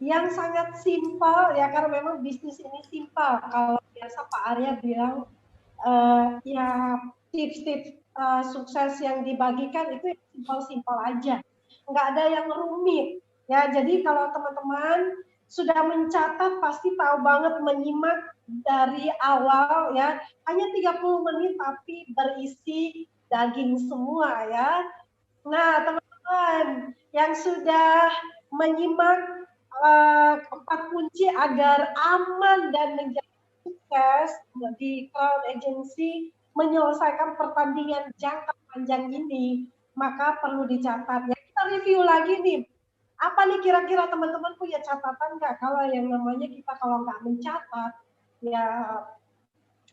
yang sangat simpel ya, karena memang bisnis ini simpel. Kalau biasa Pak Arya bilang ya tips-tips sukses yang dibagikan itu simpel-simpel aja, nggak ada yang rumit ya. Jadi kalau teman-teman sudah mencatat pasti tahu banget menyimak dari awal ya, hanya 30 menit tapi berisi daging semua ya. Nah teman-teman yang sudah menyimak 4 kunci agar aman dan menjadi sukses di Crown Agency menyelesaikan pertandingan jangka panjang ini, maka perlu dicatat ya. Kita review lagi nih, apa nih kira-kira teman-teman punya catatan nggak? Kalau yang namanya kita kalau nggak mencatat ya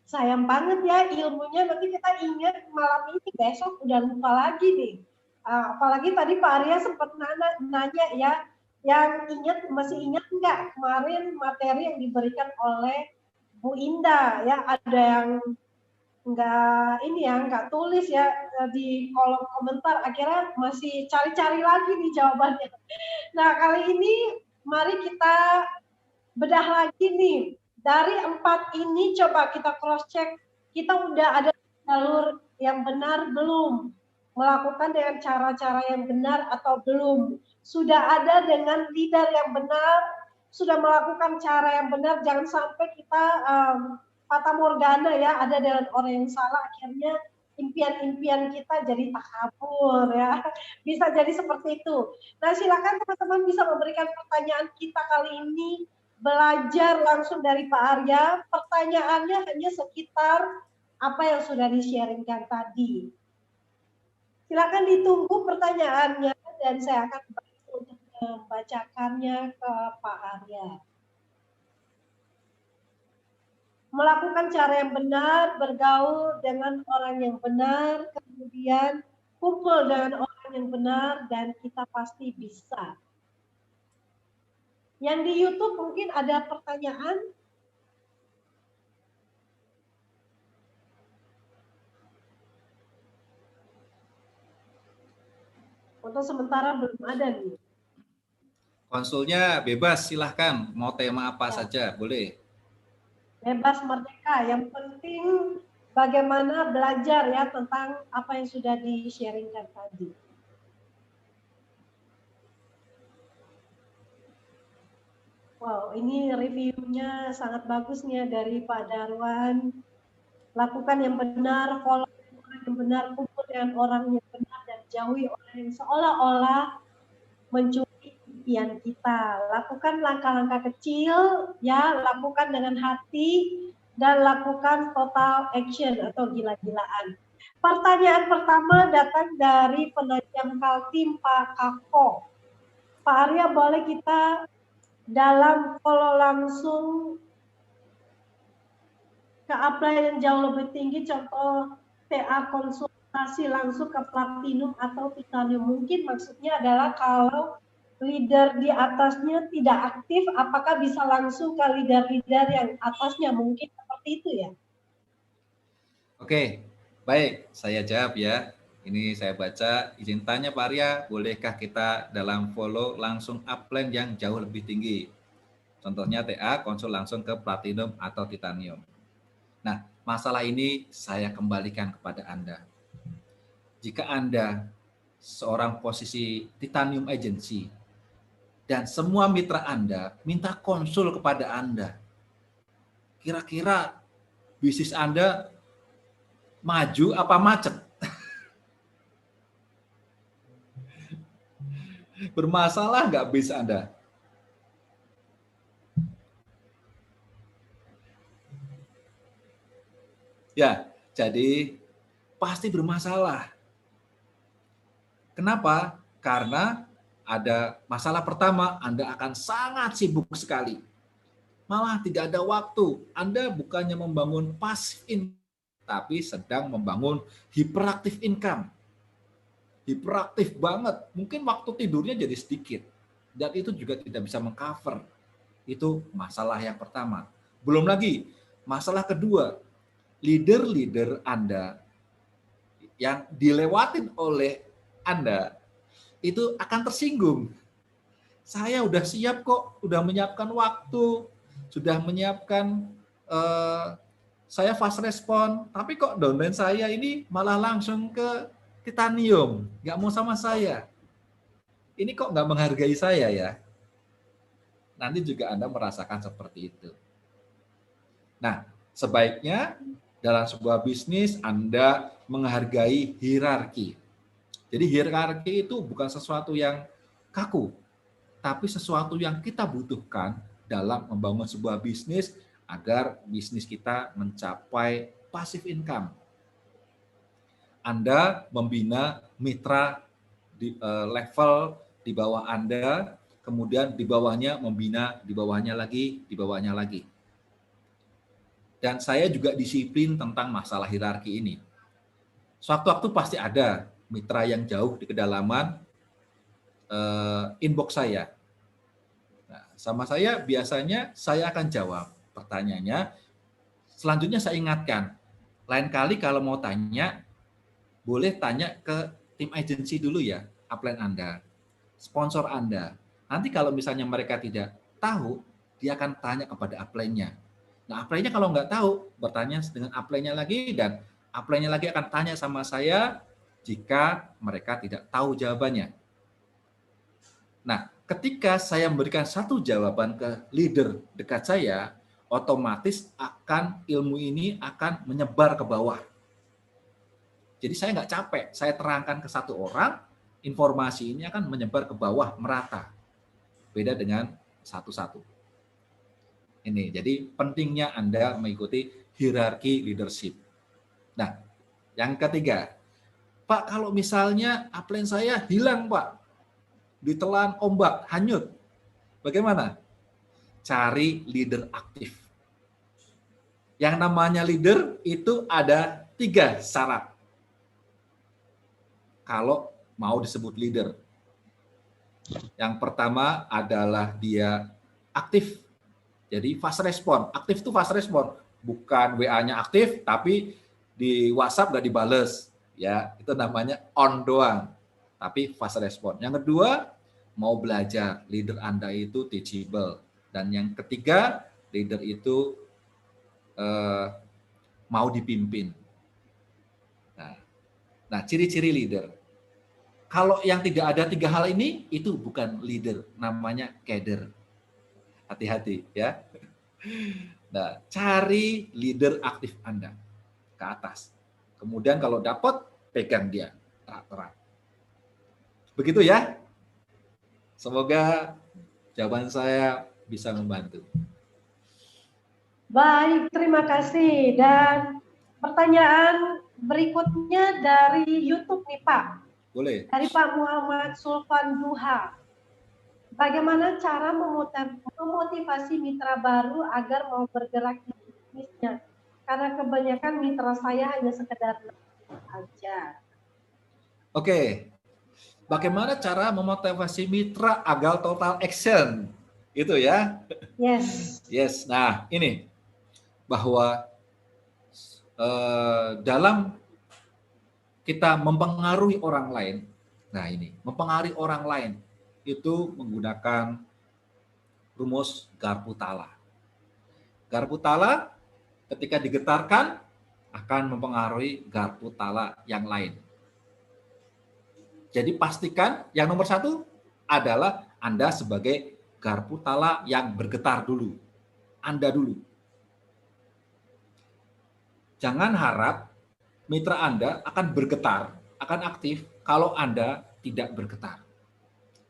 sayang banget ya ilmunya, nanti kita ingat malam ini, besok udah lupa lagi nih. Apalagi tadi Pak Arya sempat nanya ya, yang masih ingat nggak kemarin materi yang diberikan oleh Bu Indah ya? Ada yang nggak tulis ya di kolom komentar, akhirnya masih cari-cari lagi nih jawabannya. Nah kali ini mari kita bedah lagi nih, dari 4 ini coba kita cross check, kita udah ada jalur yang benar belum, melakukan dengan cara-cara yang benar atau belum, sudah ada dengan leader yang benar, sudah melakukan cara yang benar. Jangan sampai kita fata morgana ya, ada dengan orang yang salah, akhirnya impian-impian kita jadi takabur ya, bisa jadi seperti itu. Nah silakan teman-teman bisa memberikan pertanyaan kita kali ini, belajar langsung dari Pak Arya. Pertanyaannya hanya sekitar apa yang sudah di-sharingkan tadi. Silakan ditunggu pertanyaannya dan saya akan bantu untuk membacakannya ke Pak Arya. Melakukan cara yang benar, bergaul dengan orang yang benar, kemudian kumpul dengan orang yang benar, dan kita pasti bisa. Yang di YouTube mungkin ada pertanyaan? Untuk sementara belum ada nih. Konsulnya bebas, silahkan. Mau tema apa saja, boleh. Bebas merdeka, yang penting bagaimana belajar ya tentang apa yang sudah di-sharingkan tadi. Wow, ini reviewnya sangat bagus nih ya dari Pak Darwan. Lakukan yang benar, follow orang yang benar, kumpul dengan orang yang benar, dan jauhi orang yang seolah-olah mencuri impian kita. Lakukan langkah-langkah kecil, ya, lakukan dengan hati, dan lakukan total action atau gila-gilaan. Pertanyaan pertama datang dari penajam Kaltim Pak Kako. Pak Arya, boleh kita dalam follow langsung ke apply yang jauh lebih tinggi, contoh TA konsultasi langsung ke platinum atau titanium. Mungkin maksudnya adalah kalau leader di atasnya tidak aktif, apakah bisa langsung ke leader-leader yang atasnya? Mungkin seperti itu ya? Oke, baik, saya jawab ya. Ini saya baca, izin tanya Pak Arya, bolehkah kita dalam follow langsung upline yang jauh lebih tinggi? Contohnya TA, konsul langsung ke platinum atau titanium. Nah, masalah ini saya kembalikan kepada Anda. Jika Anda seorang posisi titanium agency dan semua mitra Anda minta konsul kepada Anda, kira-kira bisnis Anda maju apa macet? Bermasalah nggak bisnis Anda? Ya, jadi pasti bermasalah. Kenapa? Karena ada masalah pertama, Anda akan sangat sibuk sekali. Malah tidak ada waktu. Anda bukannya membangun passive income, tapi sedang membangun hyperactive income. Hiperaktif banget, mungkin waktu tidurnya jadi sedikit, dan itu juga tidak bisa mengcover. Itu masalah yang pertama. Belum lagi masalah kedua, leader-leader Anda yang dilewatin oleh Anda itu akan tersinggung. Saya udah siap kok, udah menyiapkan waktu, sudah menyiapkan saya fast respon, tapi kok downline saya ini malah langsung ke titanium, nggak mau sama saya. Ini kok nggak menghargai saya ya? Nanti juga Anda merasakan seperti itu. Nah, sebaiknya dalam sebuah bisnis Anda menghargai hierarki. Jadi hierarki itu bukan sesuatu yang kaku, tapi sesuatu yang kita butuhkan dalam membangun sebuah bisnis agar bisnis kita mencapai passive income. Anda membina mitra di level di bawah Anda, kemudian di bawahnya membina di bawahnya lagi, di bawahnya lagi. Dan saya juga disiplin tentang masalah hierarki ini. Suatu-waktu pasti ada mitra yang jauh di kedalaman inbox saya. Nah, sama saya biasanya saya akan jawab pertanyaannya. Selanjutnya saya ingatkan, lain kali kalau mau tanya, boleh tanya ke tim agensi dulu ya, upline Anda, sponsor Anda. Nanti kalau misalnya mereka tidak tahu, dia akan tanya kepada upline-nya. Nah, upline-nya kalau nggak tahu, bertanya dengan upline-nya lagi, dan upline-nya lagi akan tanya sama saya jika mereka tidak tahu jawabannya. Nah, ketika saya memberikan satu jawaban ke leader dekat saya, otomatis akan ilmu ini akan menyebar ke bawah. Jadi saya nggak capek, saya terangkan ke satu orang, informasi ini akan menyebar ke bawah, merata. Beda dengan satu-satu. Ini, jadi pentingnya Anda mengikuti hierarki leadership. Nah, yang ketiga, Pak, kalau misalnya upline saya hilang, Pak, ditelan ombak, hanyut, bagaimana? Cari leader aktif. Yang namanya leader itu ada 3 syarat. Kalau mau disebut leader. Yang pertama adalah dia aktif. Jadi fast respon. Aktif itu fast respon. Bukan WA-nya aktif, tapi di WhatsApp nggak dibales. Ya, itu namanya on doang. Tapi fast respon. Yang kedua, mau belajar. Leader Anda itu teachable. Dan yang ketiga, leader itu mau dipimpin. Nah, ciri-ciri leader. Kalau yang tidak ada 3 hal ini, itu bukan leader, namanya kader. Hati-hati ya. Nah, cari leader aktif Anda ke atas. Kemudian kalau dapat, pegang dia erat-erat. Begitu ya. Semoga jawaban saya bisa membantu. Baik, terima kasih. Dan pertanyaan berikutnya dari YouTube nih Pak. Boleh. Dari Pak Muhammad Sulfan Duha. Bagaimana cara memotivasi mitra baru agar mau bergerak di bisnisnya? Karena kebanyakan mitra saya hanya sekedar aja. Oke. Bagaimana cara memotivasi mitra agar total action? Itu ya. Yes. Yes. Nah, ini bahwa dalam kita mempengaruhi orang lain. Nah, ini mempengaruhi orang lain itu menggunakan rumus garpu tala. Garpu tala ketika digetarkan akan mempengaruhi garpu tala yang lain. Jadi pastikan yang nomor satu adalah Anda sebagai garpu tala yang bergetar dulu. Anda dulu. Jangan harap mitra Anda akan bergetar, akan aktif kalau Anda tidak bergetar.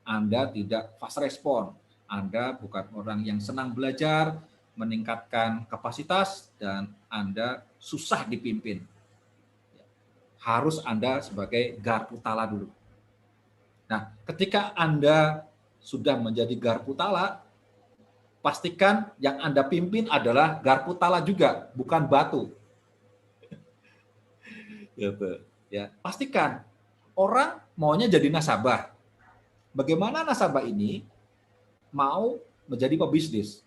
Anda tidak fast respon. Anda bukan orang yang senang belajar, meningkatkan kapasitas, dan Anda susah dipimpin. Harus Anda sebagai garpu tala dulu. Nah, ketika Anda sudah menjadi garpu tala, pastikan yang Anda pimpin adalah garpu tala juga, bukan batu. Ya, pastikan orang maunya jadi nasabah. Bagaimana nasabah ini mau menjadi pebisnis?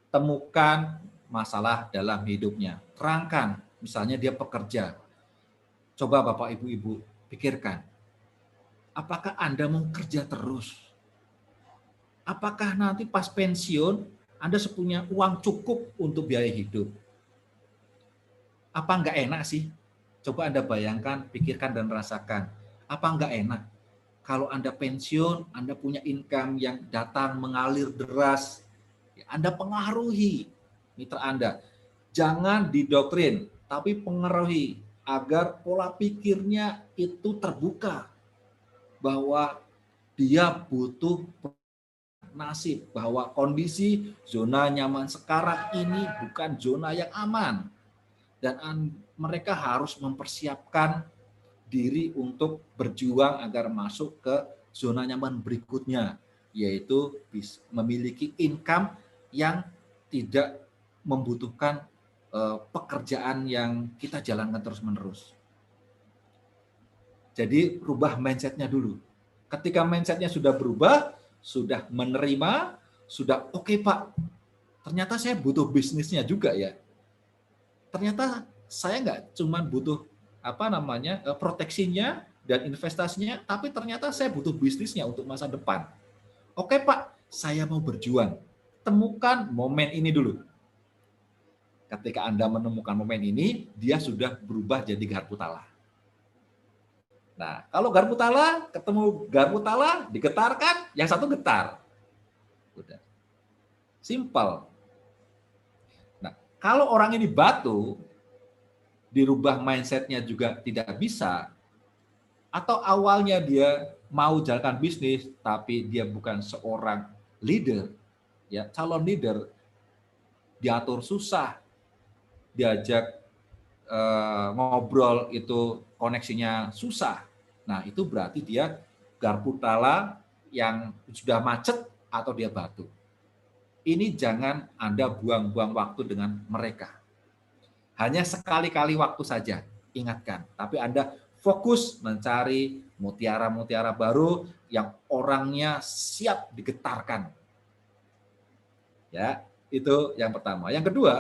Temukan masalah dalam hidupnya. Terangkan, misalnya dia pekerja. Coba Bapak Ibu-Ibu pikirkan. Apakah Anda mau kerja terus? Apakah nanti pas pensiun Anda punya uang cukup untuk biaya hidup? Apa enggak enak sih? Coba Anda bayangkan, pikirkan dan rasakan. Apa enggak enak? Kalau Anda pensiun, Anda punya income yang datang mengalir deras, Anda pengaruhi mitra Anda. Jangan didoktrin, tapi pengaruhi agar pola pikirnya itu terbuka. Bahwa dia butuh nasib, bahwa kondisi zona nyaman sekarang ini bukan zona yang aman. Dan mereka harus mempersiapkan diri untuk berjuang agar masuk ke zona nyaman berikutnya, yaitu memiliki income yang tidak membutuhkan pekerjaan yang kita jalankan terus-menerus. Jadi rubah mindset-nya dulu. Ketika mindset-nya sudah berubah, sudah menerima, sudah oke Pak, ternyata saya butuh bisnisnya juga ya. Ternyata saya nggak cuma butuh proteksinya dan investasinya, tapi ternyata saya butuh bisnisnya untuk masa depan. Oke Pak, saya mau berjuang. Temukan momen ini dulu. Ketika Anda menemukan momen ini, dia sudah berubah jadi garpu tala. Nah, kalau garpu tala ketemu garpu tala, digetarkan, yang satu getar. Udah. Simple. Nah, kalau orang ini batu, dirubah mindset-nya juga tidak bisa, atau awalnya dia mau jalankan bisnis, tapi dia bukan seorang leader, ya calon leader, diatur susah, diajak ngobrol itu koneksinya susah. Nah, itu berarti dia garpu tala yang sudah macet atau dia batu. Ini jangan Anda buang-buang waktu dengan mereka. Hanya sekali-kali waktu saja, ingatkan. Tapi Anda fokus mencari mutiara-mutiara baru yang orangnya siap digetarkan. Ya, itu yang pertama. Yang kedua,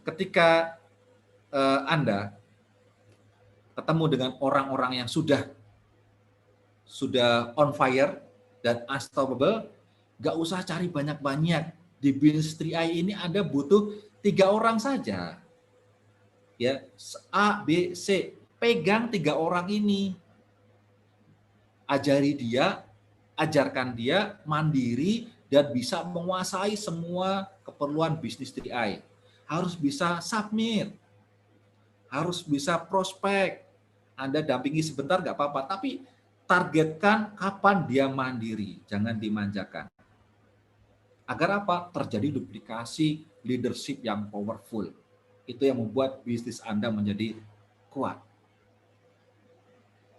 ketika Anda ketemu dengan orang-orang yang sudah on fire dan unstoppable, nggak usah cari banyak-banyak. Di bisnis 3i ini Anda butuh 3 orang saja. Ya, A, B, C. Pegang 3 orang ini. Ajari dia ajarkan dia mandiri dan bisa menguasai semua keperluan bisnis 3i. Harus bisa submit, harus bisa prospek. Anda dampingi sebentar nggak apa-apa, tapi targetkan kapan dia mandiri, jangan dimanjakan. Agar apa? Terjadi duplikasi leadership yang powerful. Itu yang membuat bisnis Anda menjadi kuat.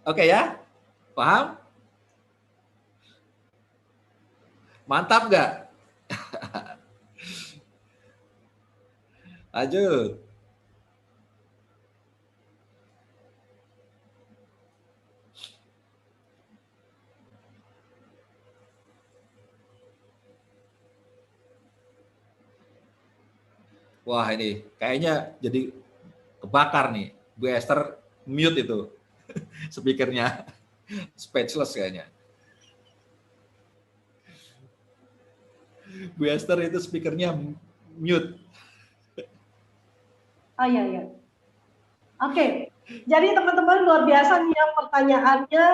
Oke ya? Paham? Mantap nggak? Lanjut. Wah ini kayaknya jadi kebakar nih. Bu Esther mute itu speakernya. Speechless kayaknya. Bu Esther itu speakernya mute. Oh iya. Oke, jadi teman-teman luar biasa nih ya pertanyaannya.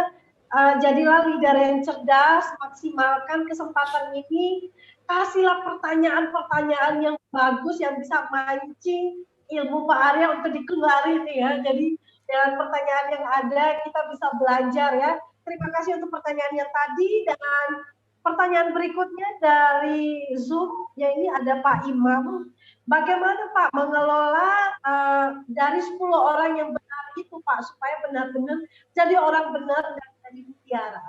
Jadilah leader yang cerdas, maksimalkan kesempatan ini. Kasihlah pertanyaan-pertanyaan yang bagus yang bisa mancing ilmu Pak Arya untuk dikeluarin ya. Jadi dengan pertanyaan yang ada kita bisa belajar ya. Terima kasih untuk pertanyaan yang tadi, dan pertanyaan berikutnya dari Zoom, ya ini ada Pak Imam. Bagaimana Pak mengelola dari 10 orang yang benar itu Pak, supaya benar-benar jadi orang benar dan jadi mutiara?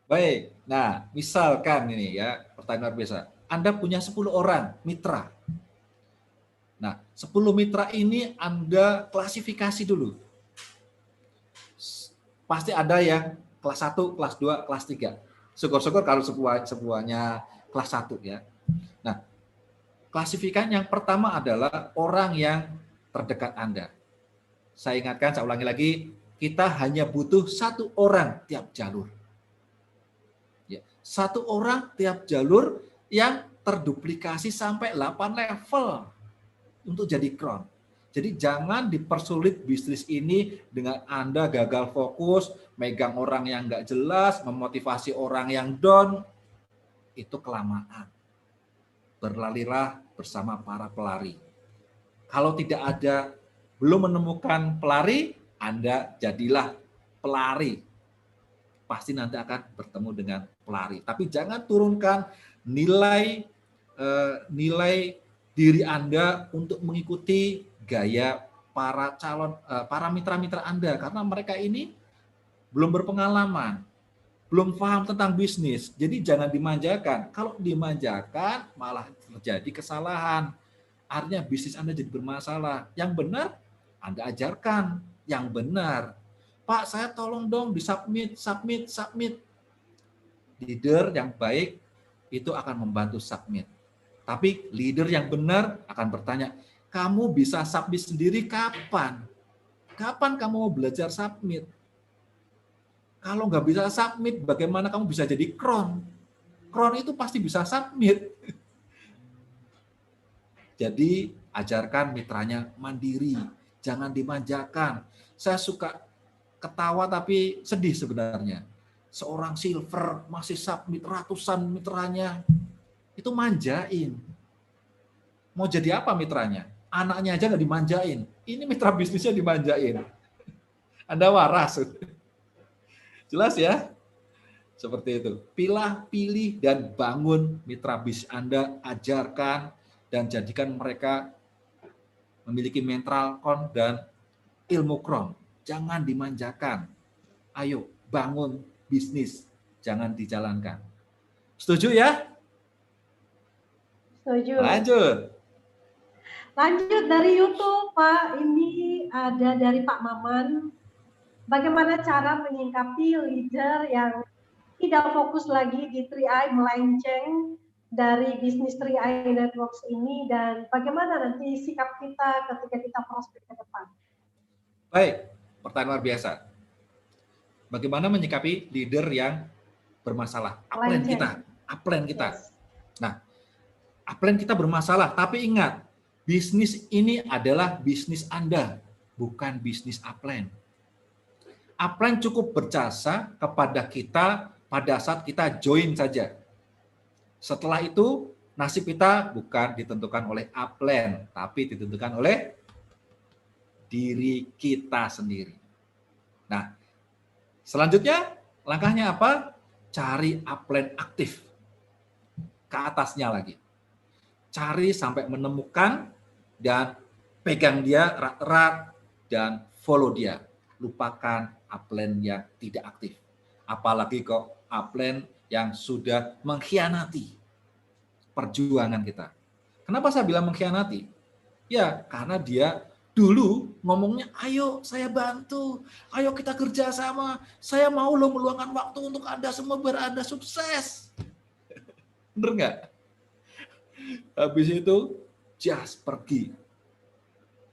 Baik, nah misalkan ini ya, pertanyaan luar biasa. Anda punya 10 orang mitra. Nah, 10 mitra ini Anda klasifikasi dulu. Pasti ada yang kelas 1, kelas 2, kelas 3. Syukur-syukur kalau semuanya kelas 1 ya. Nah, klasifikasi yang pertama adalah orang yang terdekat Anda. Saya ingatkan, saya ulangi lagi, kita hanya butuh 1 orang tiap jalur. Ya, 1 orang tiap jalur yang terduplikasi sampai 8 level untuk jadi crown. Jadi jangan dipersulit bisnis ini dengan Anda gagal fokus, megang orang yang nggak jelas, memotivasi orang yang down. Itu kelamaan. Berlarilah bersama para pelari. Kalau tidak ada, belum menemukan pelari, Anda jadilah pelari. Pasti nanti akan bertemu dengan pelari. Tapi jangan turunkan nilai diri Anda untuk mengikuti gaya para mitra-mitra Anda, karena mereka ini belum berpengalaman, belum paham tentang bisnis. Jadi jangan dimanjakan. Kalau dimanjakan malah terjadi kesalahan. Artinya bisnis Anda jadi bermasalah. Yang benar Anda ajarkan yang benar. Pak, saya tolong dong submit. Leader yang baik itu akan membantu submit. Tapi leader yang benar akan bertanya, kamu bisa submit sendiri kapan? Kapan kamu mau belajar submit? Kalau nggak bisa submit, bagaimana kamu bisa jadi crown? Crown itu pasti bisa submit. Jadi ajarkan mitranya mandiri, jangan dimanjakan. Saya suka ketawa tapi sedih sebenarnya. Seorang silver masih submit ratusan mitranya. Itu manjain. Mau jadi apa mitranya? Anaknya aja nggak dimanjain. Ini mitra bisnisnya dimanjain. Anda waras. Jelas ya? Seperti itu. Pilih, dan bangun mitra bisnis Anda. Ajarkan dan jadikan mereka memiliki mental crown dan ilmu crown. Jangan dimanjakan. Ayo bangun bisnis. Jangan dijalankan. Setuju ya? Setuju. Lanjut dari YouTube, Pak. Ini ada dari Pak Maman. Bagaimana cara menyikapi leader yang tidak fokus lagi di 3i, melenceng dari bisnis 3i Networks ini, dan bagaimana nanti sikap kita ketika kita prospek ke depan? Baik, pertanyaan luar biasa. Bagaimana menyikapi leader yang bermasalah? Upline kita. Yes. Nah, upline kita bermasalah, tapi ingat, bisnis ini adalah bisnis Anda, bukan bisnis upline. Upline cukup berjasa kepada kita pada saat kita join saja. Setelah itu, nasib kita bukan ditentukan oleh upline, tapi ditentukan oleh diri kita sendiri. Nah, selanjutnya langkahnya apa? Cari upline aktif. Ke atasnya lagi. Cari sampai menemukan dan pegang dia erat-erat dan follow dia. Lupakan upline yang tidak aktif. Apalagi kok upline yang sudah mengkhianati perjuangan kita. Kenapa saya bilang mengkhianati? Ya, karena dia dulu ngomongnya, ayo saya bantu, ayo kita kerjasama, saya mau loh meluangkan waktu untuk Anda semua biar Anda sukses. Bener nggak? Habis itu, just pergi.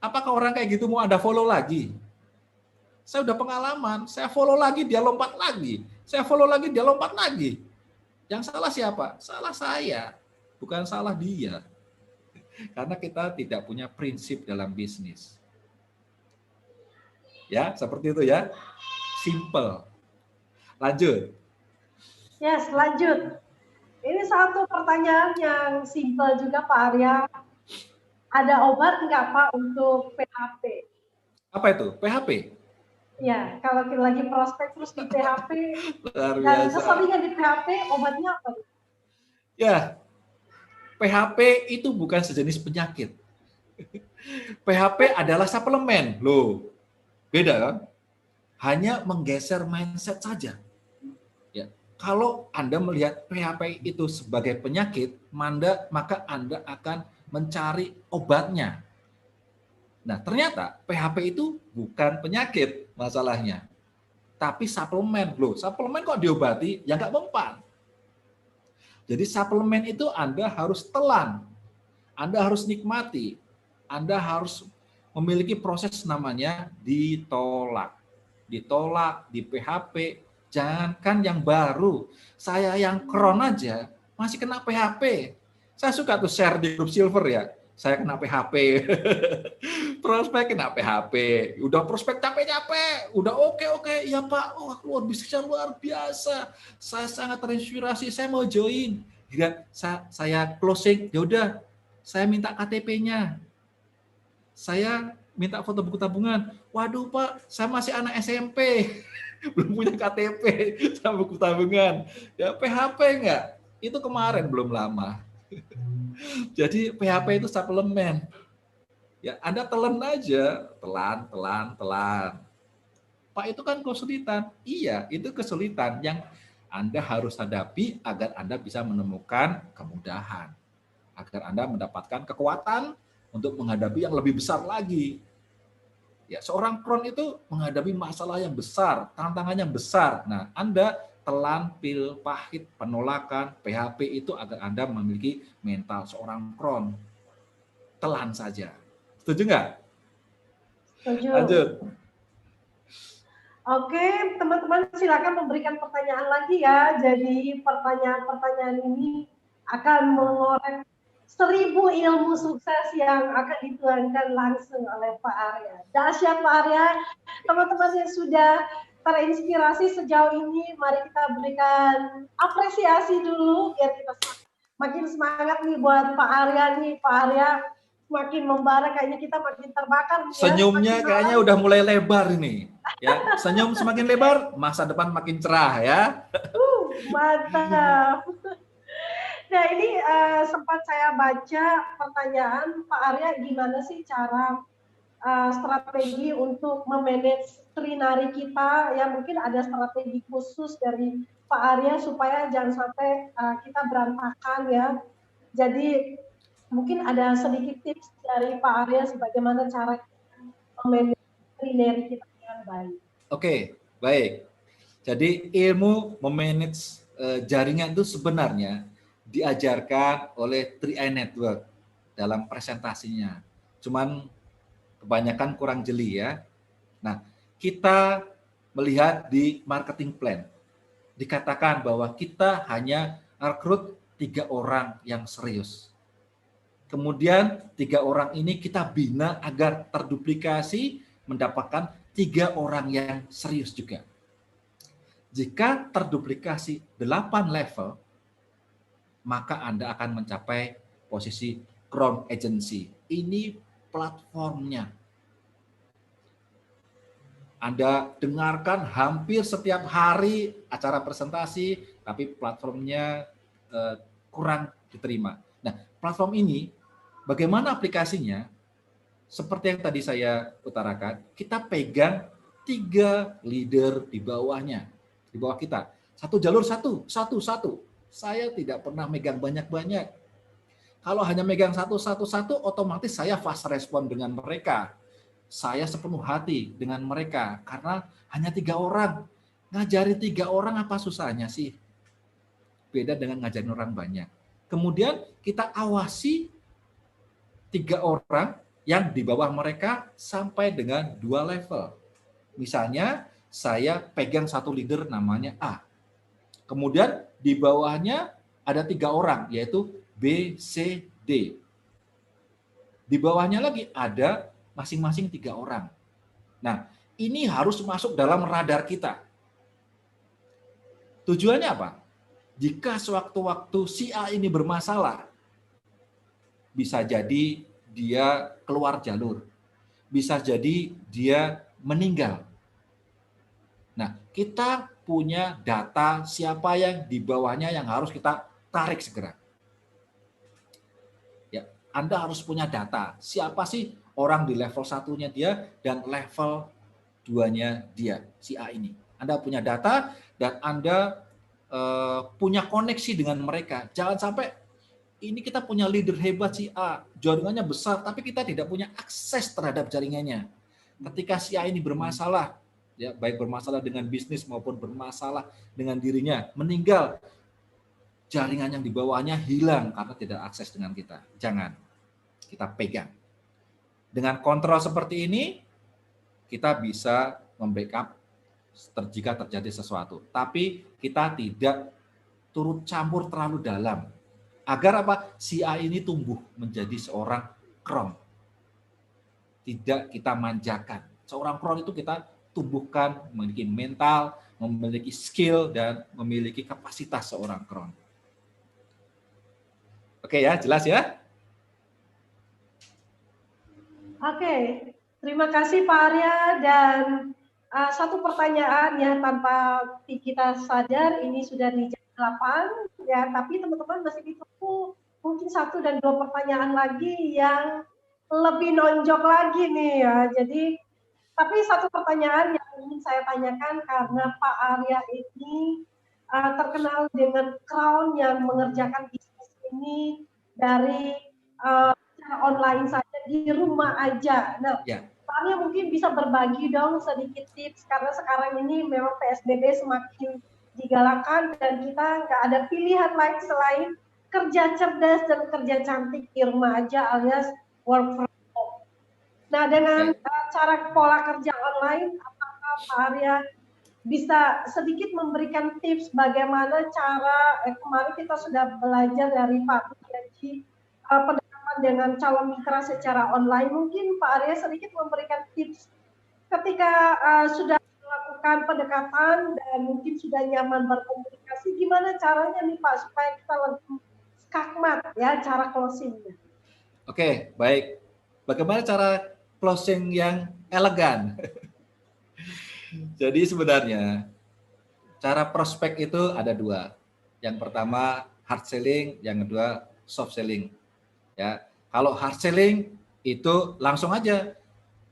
Apakah orang kayak gitu mau Anda follow lagi? Saya udah pengalaman, saya follow lagi, dia lompat lagi. Saya follow lagi, dia lompat lagi. Yang salah siapa? Salah saya, bukan salah dia. Karena kita tidak punya prinsip dalam bisnis. Ya, seperti itu ya. Simple. Lanjut. Yes, lanjut. Ini satu pertanyaan yang simple juga Pak Arya. Ada obat nggak Pak untuk PHP? Apa itu? PHP? Ya, kalau kita lagi prospek terus di PHP, Luar dan biasa. keseringan di PHP, obatnya apa? Ya, PHP itu bukan sejenis penyakit. PHP adalah suplemen. Loh, beda kan? Hanya menggeser mindset saja. Ya, kalau Anda melihat PHP itu sebagai penyakit, maka Anda akan mencari obatnya. Nah, ternyata PHP itu bukan penyakit masalahnya, tapi suplemen. Loh, suplemen kok diobati? Ya nggak mempan. Jadi suplemen itu Anda harus telan, Anda harus nikmati, Anda harus memiliki proses namanya ditolak. Ditolak, di PHP, jangankan yang baru. Saya yang kron aja masih kena PHP. Saya suka tuh share di grup silver ya. Saya kena PHP. Prospek kena PHP. Udah prospek capek-capek. Udah oke. Ya Pak, wah keluar bisnisnya luar biasa. Saya sangat terinspirasi. Saya mau join. Dan saya closing. Ya udah, saya minta KTP-nya. Saya minta foto buku tabungan. Waduh Pak, saya masih anak SMP. Belum punya KTP sama buku tabungan. Ya PHP enggak? Itu kemarin belum lama. Jadi PHP itu suplemen. Ya, Anda telan aja, telan. Pak, itu kan kesulitan. Iya, itu kesulitan yang Anda harus hadapi agar Anda bisa menemukan kemudahan. Agar Anda mendapatkan kekuatan untuk menghadapi yang lebih besar lagi. Ya, seorang kron itu menghadapi masalah yang besar, tantangan yang besar. Nah, Anda telan pil pahit, penolakan, PHP itu agar Anda memiliki mental seorang kron. Telan saja. Setuju nggak? Setuju. Lanjut. Oke, teman-teman silakan memberikan pertanyaan lagi ya. Jadi pertanyaan-pertanyaan ini akan mengorek 1000 ilmu sukses yang akan dituangkan langsung oleh Pak Arya. Dahsyat Pak Arya. Teman-teman yang sudah terinspirasi sejauh ini, mari kita berikan apresiasi dulu biar kita makin semangat nih buat Pak Arya nih. Pak Arya makin membara, kayaknya kita makin terbakar. Senyumnya kayaknya udah mulai lebar ini. Ya, senyum semakin lebar, masa depan makin cerah ya. Mantap. Nah ini sempat saya baca pertanyaan Pak Arya, gimana sih cara strategi untuk memanage trinari kita, ya mungkin ada strategi khusus dari Pak Arya supaya jangan sampai kita berantakan ya. Jadi mungkin ada sedikit tips dari Pak Arya sebagaimana cara memanage trinari kita dengan baik. Oke, baik. Jadi ilmu memanage jaringan itu sebenarnya diajarkan oleh 3i Network dalam presentasinya. Cuman kebanyakan kurang jeli ya. Nah, kita melihat di marketing plan, dikatakan bahwa kita hanya rekrut 3 orang yang serius. Kemudian 3 orang ini kita bina agar terduplikasi mendapatkan 3 orang yang serius juga. Jika terduplikasi 8 level, maka Anda akan mencapai posisi Crown Agency. Ini platformnya. Anda dengarkan hampir setiap hari acara presentasi, tapi platformnya kurang diterima. Nah, platform ini bagaimana aplikasinya? Seperti yang tadi saya utarakan, kita pegang 3 leader di bawahnya, di bawah kita. Satu jalur satu. Saya tidak pernah megang banyak-banyak. Kalau hanya megang satu, otomatis saya fast respon dengan mereka. Saya sepenuh hati dengan mereka karena hanya 3 orang. Ngajarin 3 orang apa susahnya sih? Beda dengan ngajarin orang banyak. Kemudian kita awasi 3 orang yang di bawah mereka sampai dengan 2 level. Misalnya saya pegang satu leader namanya A. Kemudian di bawahnya ada 3 orang yaitu B, C, D. Di bawahnya lagi ada masing-masing 3 orang. Nah, ini harus masuk dalam radar kita. Tujuannya apa? Jika sewaktu-waktu si A ini bermasalah, bisa jadi dia keluar jalur. Bisa jadi dia meninggal. Nah, kita punya data siapa yang di bawahnya yang harus kita tarik segera. Ya, Anda harus punya data. Siapa sih orang di level 1-nya dia dan level 2-nya dia, si A ini. Anda punya data dan Anda punya koneksi dengan mereka. Jangan sampai ini kita punya leader hebat si A, jaringannya besar, tapi kita tidak punya akses terhadap jaringannya. Ketika si A ini bermasalah, ya baik bermasalah dengan bisnis maupun bermasalah dengan dirinya, meninggal, jaringan yang di bawahnya hilang karena tidak akses dengan kita. Jangan, kita pegang. Dengan kontrol seperti ini, kita bisa membackup jika terjadi sesuatu. Tapi kita tidak turut campur terlalu dalam. Agar apa? Si A ini tumbuh menjadi seorang Crown. Tidak kita manjakan. Seorang Crown itu kita tumbuhkan, memiliki mental, memiliki skill, dan memiliki kapasitas seorang Crown. Oke ya, jelas ya? Oke, terima kasih Pak Arya. Dan satu pertanyaan ya, tanpa kita sadar ini sudah di jam 8 ya, tapi teman-teman masih ditunggu mungkin 1 dan 2 pertanyaan lagi yang lebih nonjok lagi nih ya. Jadi tapi satu pertanyaan yang ingin saya tanyakan, karena Pak Arya ini terkenal dengan Crown yang mengerjakan bisnis ini dari cara online saja, di rumah aja. Nah, Pak Arya mungkin bisa berbagi dong sedikit tips, karena sekarang ini memang PSBB semakin digalakan dan kita nggak ada pilihan lain selain kerja cerdas dan kerja cantik di rumah aja alias work from home. Nah, dengan cara pola kerja online, apakah Pak Arya bisa sedikit memberikan tips bagaimana cara, kemarin kita sudah belajar dari Pak Budiaji, pendekatan dengan calon mitra secara online, mungkin Pak Arya sedikit memberikan tips ketika sudah melakukan pendekatan dan mungkin sudah nyaman berkomunikasi, gimana caranya nih Pak supaya kita lebih skakmat ya cara closingnya. Oke, baik. Bagaimana cara closing yang elegan? Jadi sebenarnya cara prospek itu ada 2. Yang pertama hard selling, yang kedua soft selling. Ya, kalau hard selling itu langsung aja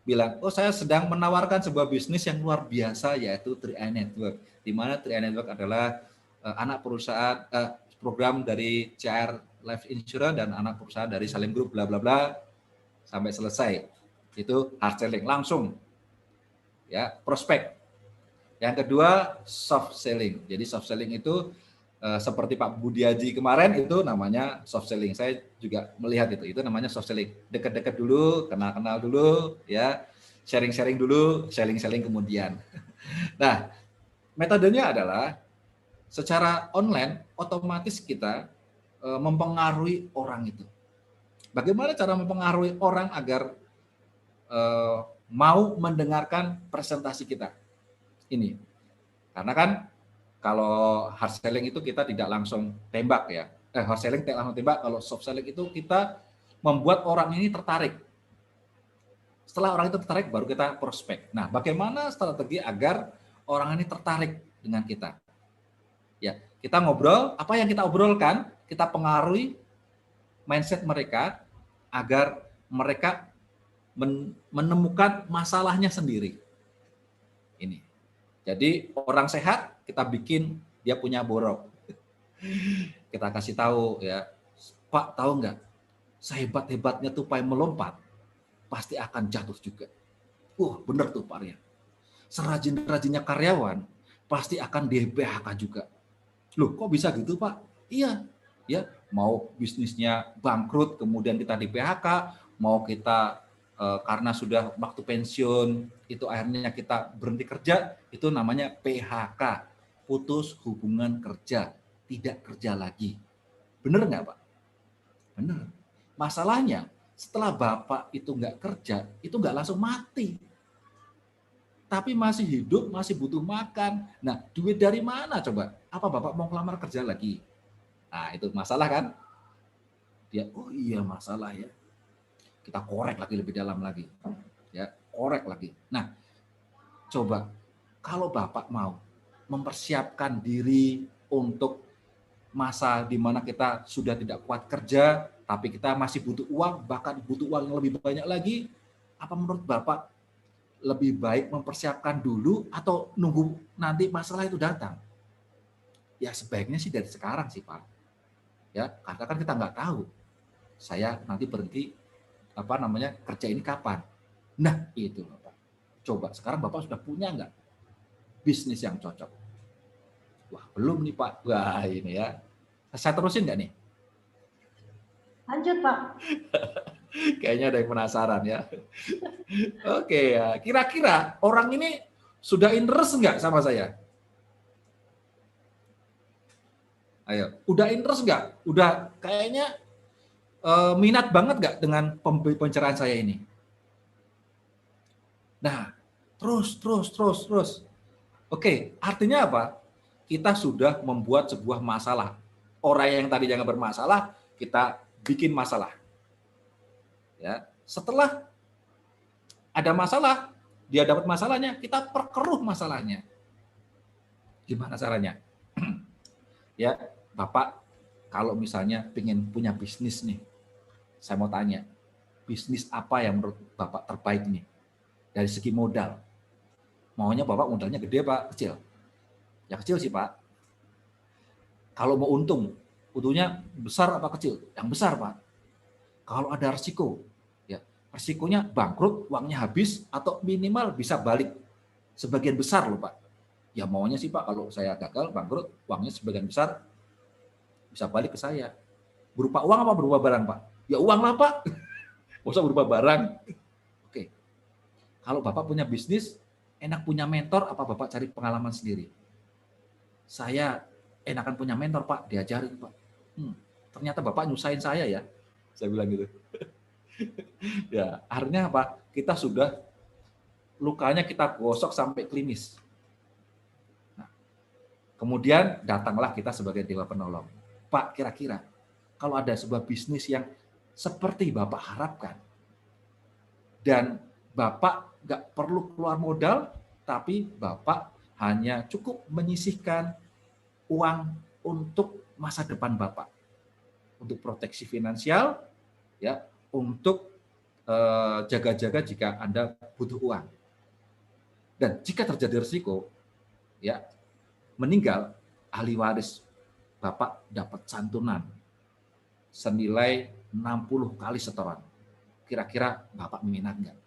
bilang, oh saya sedang menawarkan sebuah bisnis yang luar biasa yaitu 3i Network. Di mana 3i Network adalah anak perusahaan program dari CR Life Insurance dan anak perusahaan dari Salim Group bla bla bla sampai selesai. Itu hard selling langsung. Ya, prospek. Yang kedua soft selling. Jadi soft selling itu seperti Pak Budiaji kemarin itu namanya soft selling. Saya juga melihat itu namanya soft selling. Dekat-dekat dulu, kenal-kenal dulu, ya, sharing-sharing dulu, selling-selling kemudian. Nah, metodenya adalah secara online otomatis kita mempengaruhi orang itu. Bagaimana cara mempengaruhi orang agar mau mendengarkan presentasi kita? Ini, karena kan Kalau hard selling itu kita tidak langsung tembak ya. Hard selling tidak langsung tembak. Kalau soft selling itu kita membuat orang ini tertarik. Setelah orang itu tertarik, baru kita prospek. Nah, bagaimana strategi agar orang ini tertarik dengan kita? Ya, kita ngobrol, apa yang kita obrolkan, kita pengaruhi mindset mereka agar mereka menemukan masalahnya sendiri. Ini. Jadi orang sehat kita bikin dia punya borok. Kita kasih tahu ya, Pak tahu nggak? Sehebat-hebatnya tupai melompat, pasti akan jatuh juga. Bener tuh Pak Arya. Serajin-rajinnya karyawan pasti akan di-PHK juga. Loh, kok bisa gitu Pak? Iya, ya mau bisnisnya bangkrut kemudian kita di-PHK, mau kita karena sudah waktu pensiun itu akhirnya kita berhenti kerja, itu namanya PHK, putus hubungan kerja, tidak kerja lagi. Bener nggak Pak? Bener. Masalahnya setelah Bapak itu nggak kerja, itu nggak langsung mati. Tapi masih hidup, masih butuh makan. Nah, duit dari mana coba? Apa Bapak mau ngelamar kerja lagi? Nah, itu masalah kan? Dia, oh iya masalah ya. Kita korek lagi lebih dalam lagi. Ya, korek lagi. Nah, coba kalau Bapak mau mempersiapkan diri untuk masa di mana kita sudah tidak kuat kerja, tapi kita masih butuh uang, bahkan butuh uang yang lebih banyak lagi, apa menurut Bapak lebih baik mempersiapkan dulu atau nunggu nanti masalah itu datang? Ya sebaiknya sih dari sekarang sih Pak. Ya, karena kan kita nggak tahu saya nanti berhenti kerja ini kapan. Nah itu Bapak. Coba sekarang Bapak sudah punya nggak bisnis yang cocok? Wah belum nih Pak. Wah ini ya. Saya terusin nggak nih? Lanjut Pak. Kayaknya ada yang penasaran ya. Oke ya. Kira-kira orang ini sudah interest nggak sama saya? Ayo, udah interest nggak? Udah kayaknya minat banget nggak dengan pembicaraan saya ini? Nah, terus. Oke, artinya apa? Kita sudah membuat sebuah masalah. Orang yang tadi jangan bermasalah, kita bikin masalah. Ya, setelah ada masalah, dia dapat masalahnya, kita perkeruh masalahnya. Gimana caranya? Ya, Bapak kalau misalnya pengen punya bisnis nih, saya mau tanya, bisnis apa yang menurut Bapak terbaik nih? Dari segi modal. Maunya Bapak modalnya gede Pak, kecil? Ya kecil sih Pak. Kalau mau untungnya besar apa kecil? Yang besar Pak. Kalau ada resiko, ya resikonya bangkrut, uangnya habis, atau minimal bisa balik sebagian besar loh Pak. Ya maunya sih Pak, kalau saya gagal, bangkrut, uangnya sebagian besar bisa balik ke saya. Berupa uang apa berupa barang Pak? Ya uang lah Pak. Nggak usah berupa barang. Oke. Kalau Bapak punya bisnis, enak punya mentor apa Bapak cari pengalaman sendiri? Saya enakan punya mentor Pak, diajarin Pak. Ternyata Bapak nyusahin saya ya. Saya bilang gitu. Ya, akhirnya apa? Kita sudah lukanya kita gosok sampai klinis. Nah, kemudian datanglah kita sebagai dewa penolong. Pak, kira-kira kalau ada sebuah bisnis yang seperti Bapak harapkan dan Bapak nggak perlu keluar modal, tapi Bapak hanya cukup menyisihkan uang untuk masa depan Bapak, untuk proteksi finansial, ya, untuk jaga-jaga jika Anda butuh uang. Dan jika terjadi risiko, ya, meninggal, ahli waris Bapak dapat santunan senilai 60 kali setoran. Kira-kira Bapak minat nggak?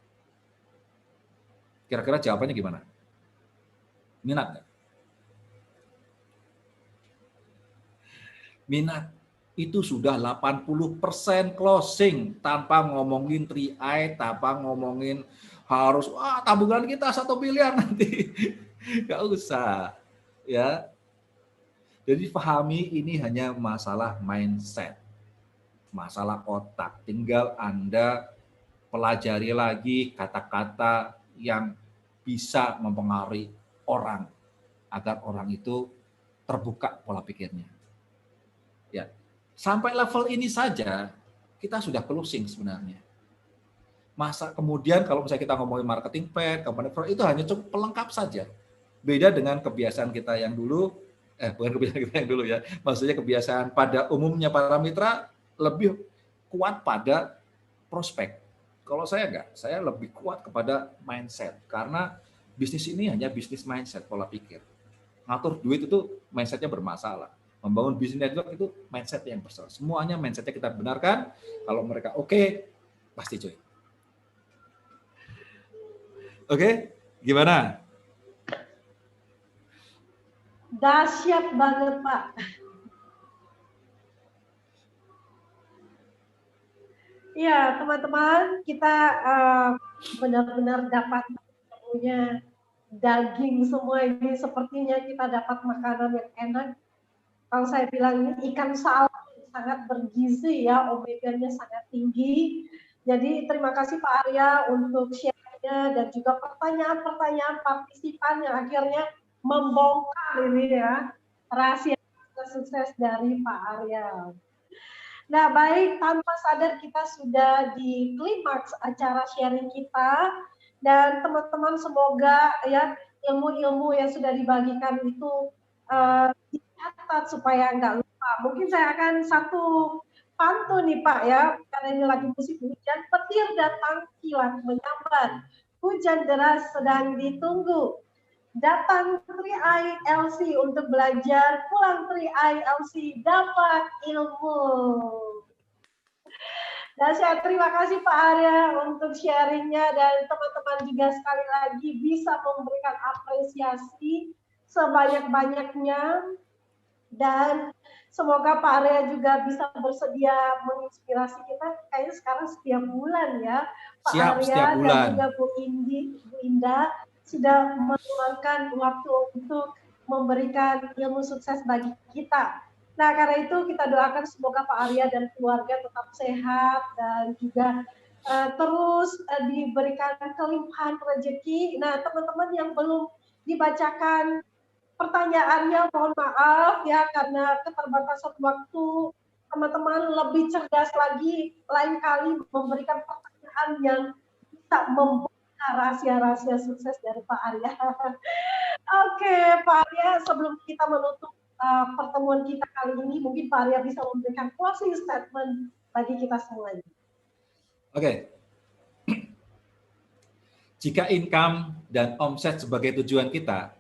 Kira-kira jawabannya gimana? Minat nggak? Minat. Itu sudah 80% closing tanpa ngomongin 3i, tanpa ngomongin harus tabungan kita 1 miliar nanti. Nggak usah. Ya. Jadi pahami ini hanya masalah mindset. Masalah otak. Tinggal Anda pelajari lagi kata-kata yang bisa mempengaruhi orang agar orang itu terbuka pola pikirnya. Ya, sampai level ini saja kita sudah closing sebenarnya. Masa kemudian kalau misalnya kita ngomongin marketing plan, company pro, itu hanya cukup pelengkap saja. Beda dengan kebiasaan kita yang dulu, bukan kebiasaan kita yang dulu ya, maksudnya kebiasaan pada umumnya para mitra lebih kuat pada prospek. Kalau saya enggak, saya lebih kuat kepada mindset, karena bisnis ini hanya bisnis mindset, pola pikir. Ngatur duit itu mindsetnya bermasalah. Membangun bisnis network itu mindset yang bersalah. Semuanya mindsetnya kita benarkan, kalau mereka oke, pasti join. Oke, gimana? Dahsyat banget, Pak. Ya, teman-teman, kita benar-benar dapat punya daging semua ini. Sepertinya kita dapat makanan yang enak. Kalau saya bilang ini ikan salmon sangat bergizi ya, omeganya sangat tinggi. Jadi terima kasih Pak Arya untuk share-nya dan juga pertanyaan-pertanyaan partisipan yang akhirnya membongkar ini ya rahasia sukses dari Pak Arya. Nah baik, tanpa sadar kita sudah di klimaks acara sharing kita dan teman-teman semoga ya ilmu-ilmu yang sudah dibagikan itu dicatat supaya nggak lupa. Mungkin saya akan satu pantun nih Pak ya, karena ini lagi musim hujan, petir datang kilat menyambar, hujan deras sedang ditunggu. Datang 3i LC untuk belajar, pulang 3i LC dapat ilmu. Dahsyat, terima kasih Pak Arya untuk sharingnya dan teman-teman juga sekali lagi bisa memberikan apresiasi sebanyak-banyaknya dan semoga Pak Arya juga bisa bersedia menginspirasi kita kayaknya sekarang setiap bulan ya Pak Arya dan juga Bu Indah sudah meluangkan waktu untuk memberikan ilmu sukses bagi kita. Nah, karena itu kita doakan semoga Pak Arya dan keluarga tetap sehat dan juga terus diberikan kelimpahan rezeki. Nah, teman-teman yang belum dibacakan pertanyaannya, mohon maaf ya karena keterbatasan waktu. Teman-teman lebih cerdas lagi lain kali memberikan pertanyaan yang bisa membuka rahasia-rahasia sukses dari Pak Arya. Oke, Pak Arya, sebelum kita menutup pertemuan kita kali ini, mungkin Pak Arya bisa memberikan closing statement bagi kita semuanya. Oke. Jika income dan omset sebagai tujuan kita,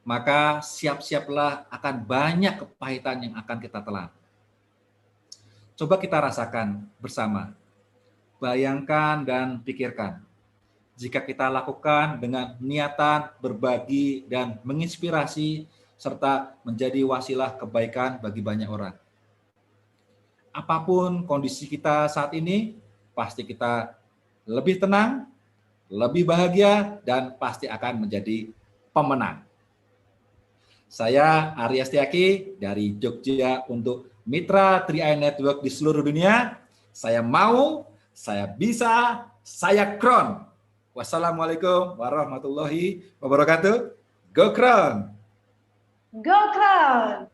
maka siap-siaplah akan banyak kepahitan yang akan kita telan. Coba kita rasakan bersama. Bayangkan dan pikirkan. Jika kita lakukan dengan niatan berbagi dan menginspirasi serta menjadi wasilah kebaikan bagi banyak orang. Apapun kondisi kita saat ini, pasti kita lebih tenang, lebih bahagia, dan pasti akan menjadi pemenang. Saya Arya Setiaki dari Jogja untuk Mitra 3i Network di seluruh dunia. Saya mau, saya bisa, saya Kron. Wassalamualaikum warahmatullahi wabarakatuh. Go Kron! Go Kron!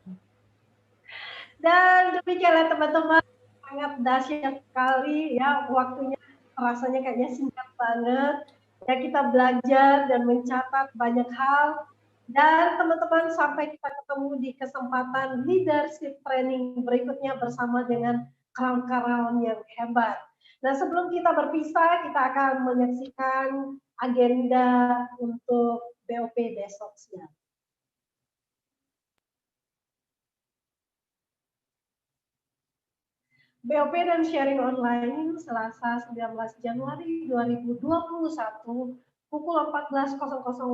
Dan demikianlah teman-teman, sangat dahsyat sekali ya, waktunya rasanya kayaknya singkat banget. Ya kita belajar dan mencatat banyak hal. Dan teman-teman sampai kita ketemu di kesempatan leadership training berikutnya bersama dengan crown-crown yang hebat. Nah sebelum kita berpisah, kita akan menyaksikan agenda untuk BOP besoknya. BOP dan sharing online Selasa 19 Januari 2021 pukul 14.00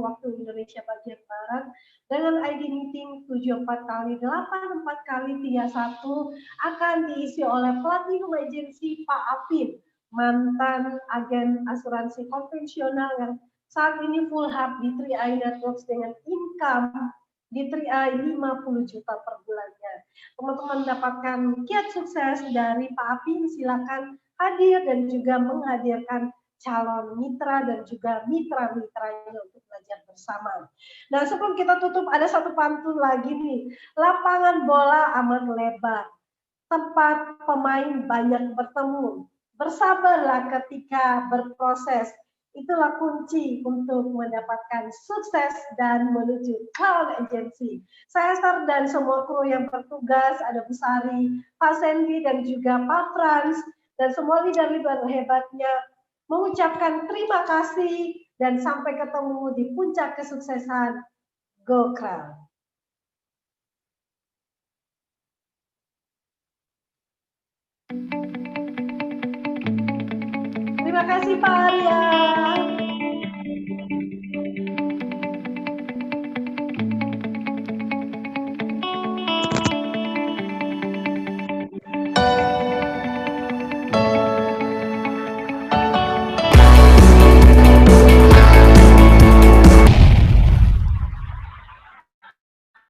waktu Indonesia bagian Barat dengan ID meeting 74x84x31 akan diisi oleh Platinum Agency Pak Apin, mantan agen asuransi konvensional yang saat ini full hub di 3i Networks dengan income di 3i 50 juta per bulannya. Teman-teman mendapatkan kiat sukses dari Pak Apin, silakan hadir dan juga menghadirkan calon mitra dan juga mitra-mitranya untuk belajar bersama. Nah, sebelum kita tutup ada satu pantun lagi nih. Lapangan bola amat lebar, tempat pemain banyak bertemu. Bersabarlah ketika berproses. Itulah kunci untuk mendapatkan sukses dan menuju Crown Agency. Saya Esther dan semua kru yang bertugas, ada Bu Sari, Pak Sandy, dan juga Pak Frans, dan semua leader-leader hebatnya, mengucapkan terima kasih dan sampai ketemu di puncak kesuksesan. Go Crown! Terima kasih Pak Arya.